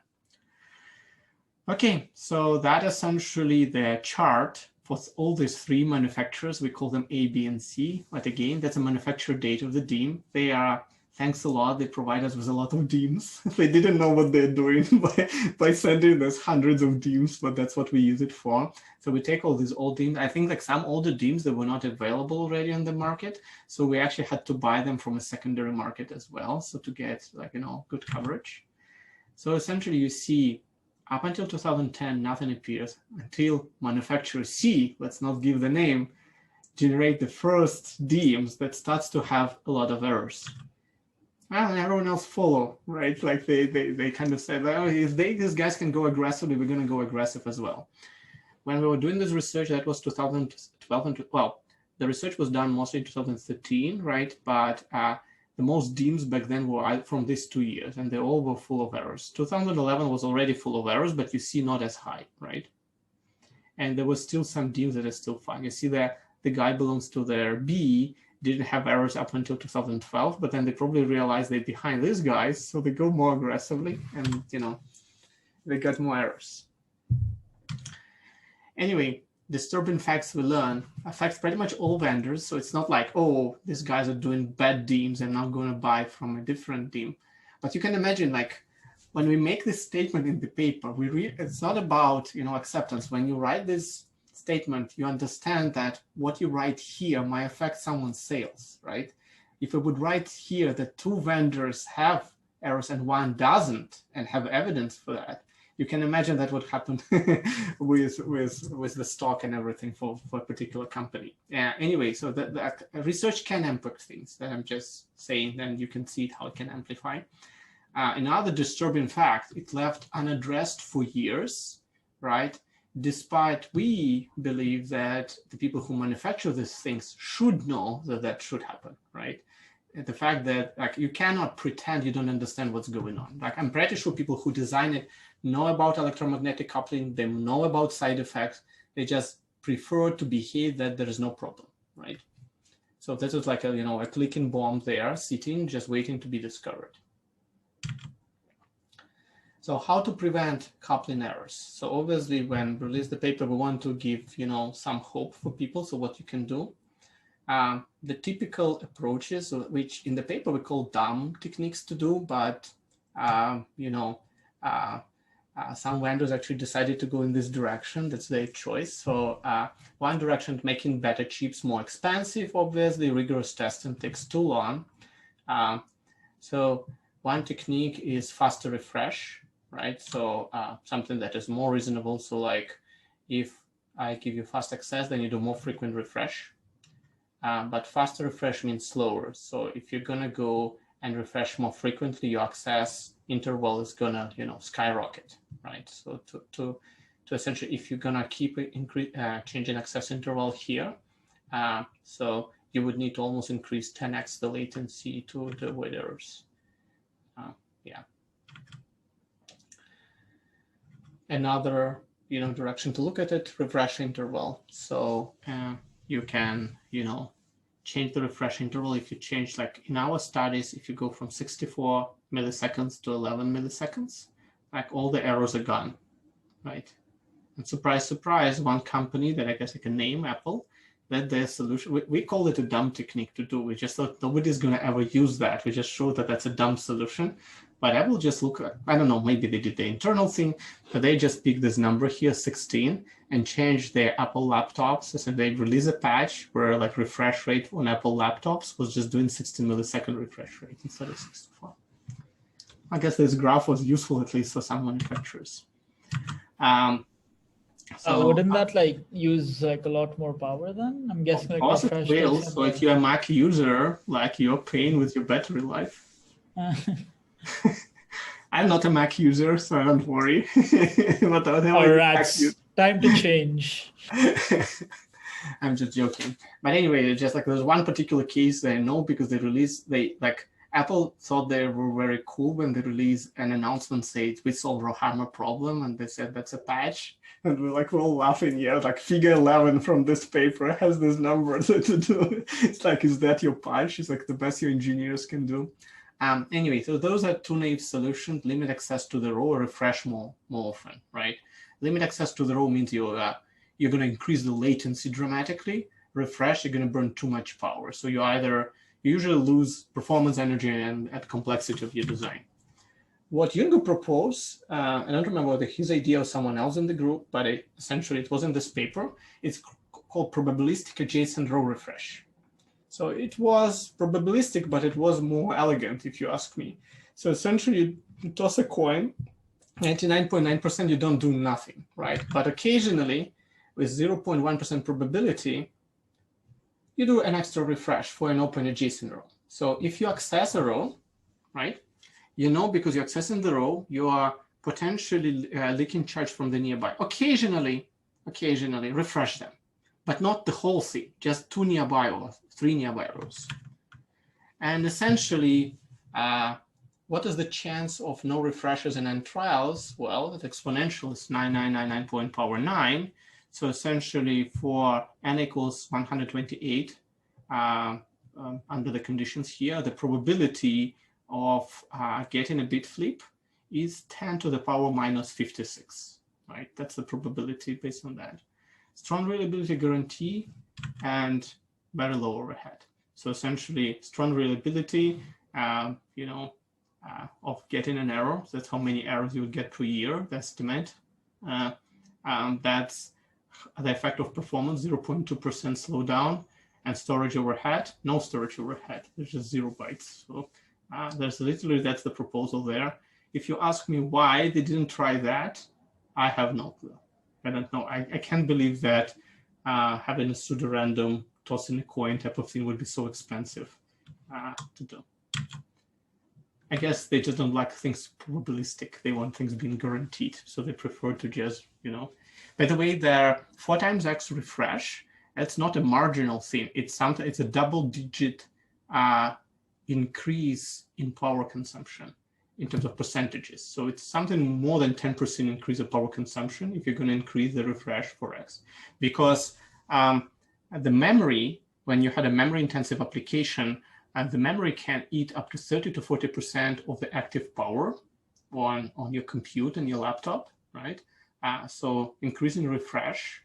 Okay, so that essentially the chart for all these three manufacturers. We call them A, B, and C. But again, that's a manufacturer date of the DIMM. They are, thanks a lot, they provide us with a lot of DIMMs. They didn't know what they're doing by sending us hundreds of DIMMs, but that's what we use it for. So we take all these old DIMMs. I think some older DIMMs that were not available already on the market. So we actually had to buy them from a secondary market as well. So to get good coverage. So essentially you see up until 2010, nothing appears until manufacturer C, let's not give the name, generate the first DIMMs that starts to have a lot of errors. And everyone else follow, right? They kind of said, well, if these guys can go aggressively, we're going to go aggressive as well. When we were doing this research, that was 2012, and well, the research was done mostly in 2013, right? But the most DIMMs back then were from these 2 years, and they all were full of errors. 2011 was already full of errors, but you see not as high, right? And there was still some DIMMs that are still fine. You see that the guy belongs to their B, didn't have errors up until 2012, but then they probably realized they're behind these guys, so they go more aggressively, and they got more errors. Anyway, disturbing facts we learn affects pretty much all vendors, so it's not like, oh, these guys are doing bad DIMMs and I'm going to buy from a different DIMM. But you can imagine, when we make this statement in the paper, it's not about acceptance. When you write this statement, you understand that what you write here might affect someone's sales, right? If we would write here that 2 vendors have errors and 1 doesn't, and have evidence for that, you can imagine that would happen with the stock and everything for a particular company. Anyway, so the research can impact things that I'm just saying, and you can see how it can amplify. Another disturbing fact, it left unaddressed for years, right? Despite we believe that the people who manufacture these things should know that that should happen, right? And the fact that like you cannot pretend you don't understand what's going on. Like I'm pretty sure people who design it know about electromagnetic coupling, they know about side effects, they just prefer to behave that there is no problem, right? So this is like a, a clicking bomb there, sitting, just waiting to be discovered. So how to prevent coupling errors? So obviously when we release the paper, we want to give, some hope for people. So what you can do, the typical approaches, which in the paper we call dumb techniques to do, but, some vendors actually decided to go in this direction. That's their choice. So one direction, making better chips more expensive, obviously, rigorous testing takes too long. So one technique is faster refresh, right? So something that is more reasonable. So like if I give you fast access, then you do more frequent refresh. But faster refresh means slower. So if you're gonna go and refresh more frequently, your access interval is gonna, skyrocket, right? So to essentially, if you're gonna keep changing access interval here, so you would need to almost increase 10x the latency to avoid errors. Yeah. Another, direction to look at it, refresh interval. So you can, change the refresh interval. If you change, like in our studies, if you go from 64 milliseconds to 11 milliseconds, like all the errors are gone, right? And surprise, surprise, one company that I guess I can name, Apple, that their solution, we call it a dumb technique to do. We just thought nobody's going to ever use that. We just showed that that's a dumb solution. But Apple just look at, I don't know, maybe they did the internal thing, but they just picked this number here, 16, and changed their Apple laptops. So they released a patch where like refresh rate on Apple laptops was just doing 16 millisecond refresh rate instead of 64. I guess this graph was useful at least for some manufacturers. So wouldn't that like use like a lot more power then? I'm guessing like refresh it will. So if you're a Mac user, like you're paying with your battery life. I'm not a Mac user, so don't worry. But all right, time to change. I'm just joking. But anyway, just like there's one particular case that I know because Apple thought they were very cool when they released an announcement saying we solved a hammer problem, and they said that's a patch. And we're all laughing, yeah, like figure 11 from this paper has this number to do. It's like, is that your patch? It's like the best your engineers can do. Anyway, so those are two naive solutions: limit access to the row, or refresh more often, right? Limit access to the row means you're going to increase the latency dramatically. Refresh, you're going to burn too much power. So you usually lose performance, energy, and complexity of your design. What Jungo proposed, I don't remember whether his idea or someone else in the group, but essentially it was in this paper. It's called probabilistic adjacent row refresh. So it was probabilistic, but it was more elegant, if you ask me. So essentially, you toss a coin, 99.9% you don't do nothing, right? But occasionally, with 0.1% probability, you do an extra refresh for an open adjacent row. So if you access a row, right, because you're accessing the row, you are potentially leaking charge from the nearby. Occasionally refresh them, but not the whole thing, just 2 nearby or 3 nearby rows. And essentially, what is the chance of no refreshes in n trials? Well, it's exponential, it's 9999.9. So essentially for n equals 128, under the conditions here, the probability of getting a bit flip is 10 to the power minus 56, right? That's the probability based on that. Strong reliability guarantee and very low overhead. So essentially strong reliability, of getting an error. That's how many errors you would get per year, the estimate. That's the effect of performance, 0.2% slowdown, and storage overhead, no storage overhead. There's just 0 bytes. So there's literally, that's the proposal there. If you ask me why they didn't try that, I have no clue. I don't know. I can't believe that having a pseudo-random tossing a coin type of thing would be so expensive to do. I guess they just don't like things probabilistic. They want things being guaranteed. So they prefer to just, by the way, their 4 times X refresh, that's not a marginal thing. It's a double-digit increase in power consumption in terms of percentages. So it's something more than 10% increase of power consumption if you're going to increase the refresh for X. Because the memory, when you had a memory-intensive application, the memory can eat up to 30 to 40% of the active power on your compute and your laptop, right? So increasing refresh,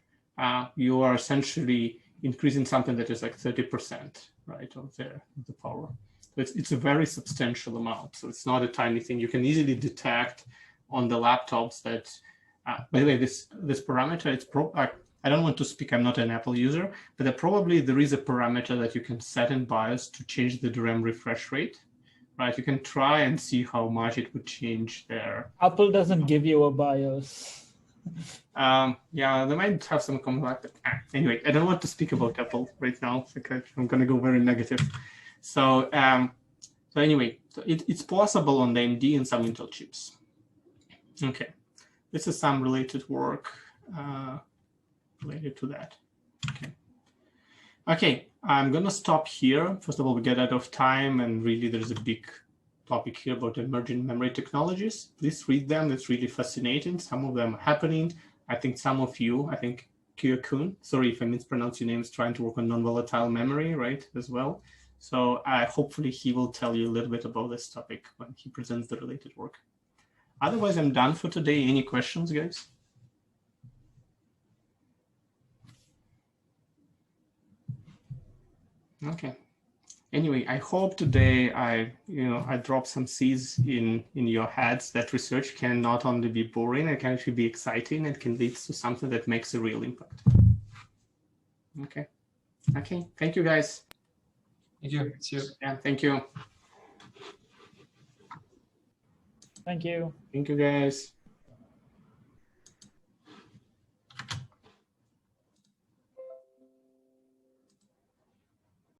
you are essentially increasing something that is like 30%, right, of the power. So it's a very substantial amount. So it's not a tiny thing. You can easily detect on the laptops that, by the way, this parameter, it's I don't want to speak, I'm not an Apple user, but there is a parameter that you can set in BIOS to change the DRAM refresh rate, right? You can try and see how much it would change there. Apple doesn't give you a BIOS. Yeah, they might have some comment like that. Anyway, I don't want to speak about Apple right now because I'm going to go very negative. So, anyway, it's possible on the AMD and some Intel chips. Okay, this is some related work related to that. Okay, I'm going to stop here. First of all, we get out of time, and really there's a big topic here about emerging memory technologies. Please read them. It's really fascinating. Some of them are happening. I think some of you, I think Kyo-kun, sorry if I mispronounce your name, is trying to work on non-volatile memory, right, as well. So hopefully he will tell you a little bit about this topic when he presents the related work. Otherwise, I'm done for today. Any questions, guys? Okay. Anyway, I hope today I dropped some seeds in your heads that research can not only be boring, it can actually be exciting and can lead to something that makes a real impact. Okay. Okay. Thank you, guys. Thank you. See you. Yeah. Thank you. Thank you. Thank you, guys.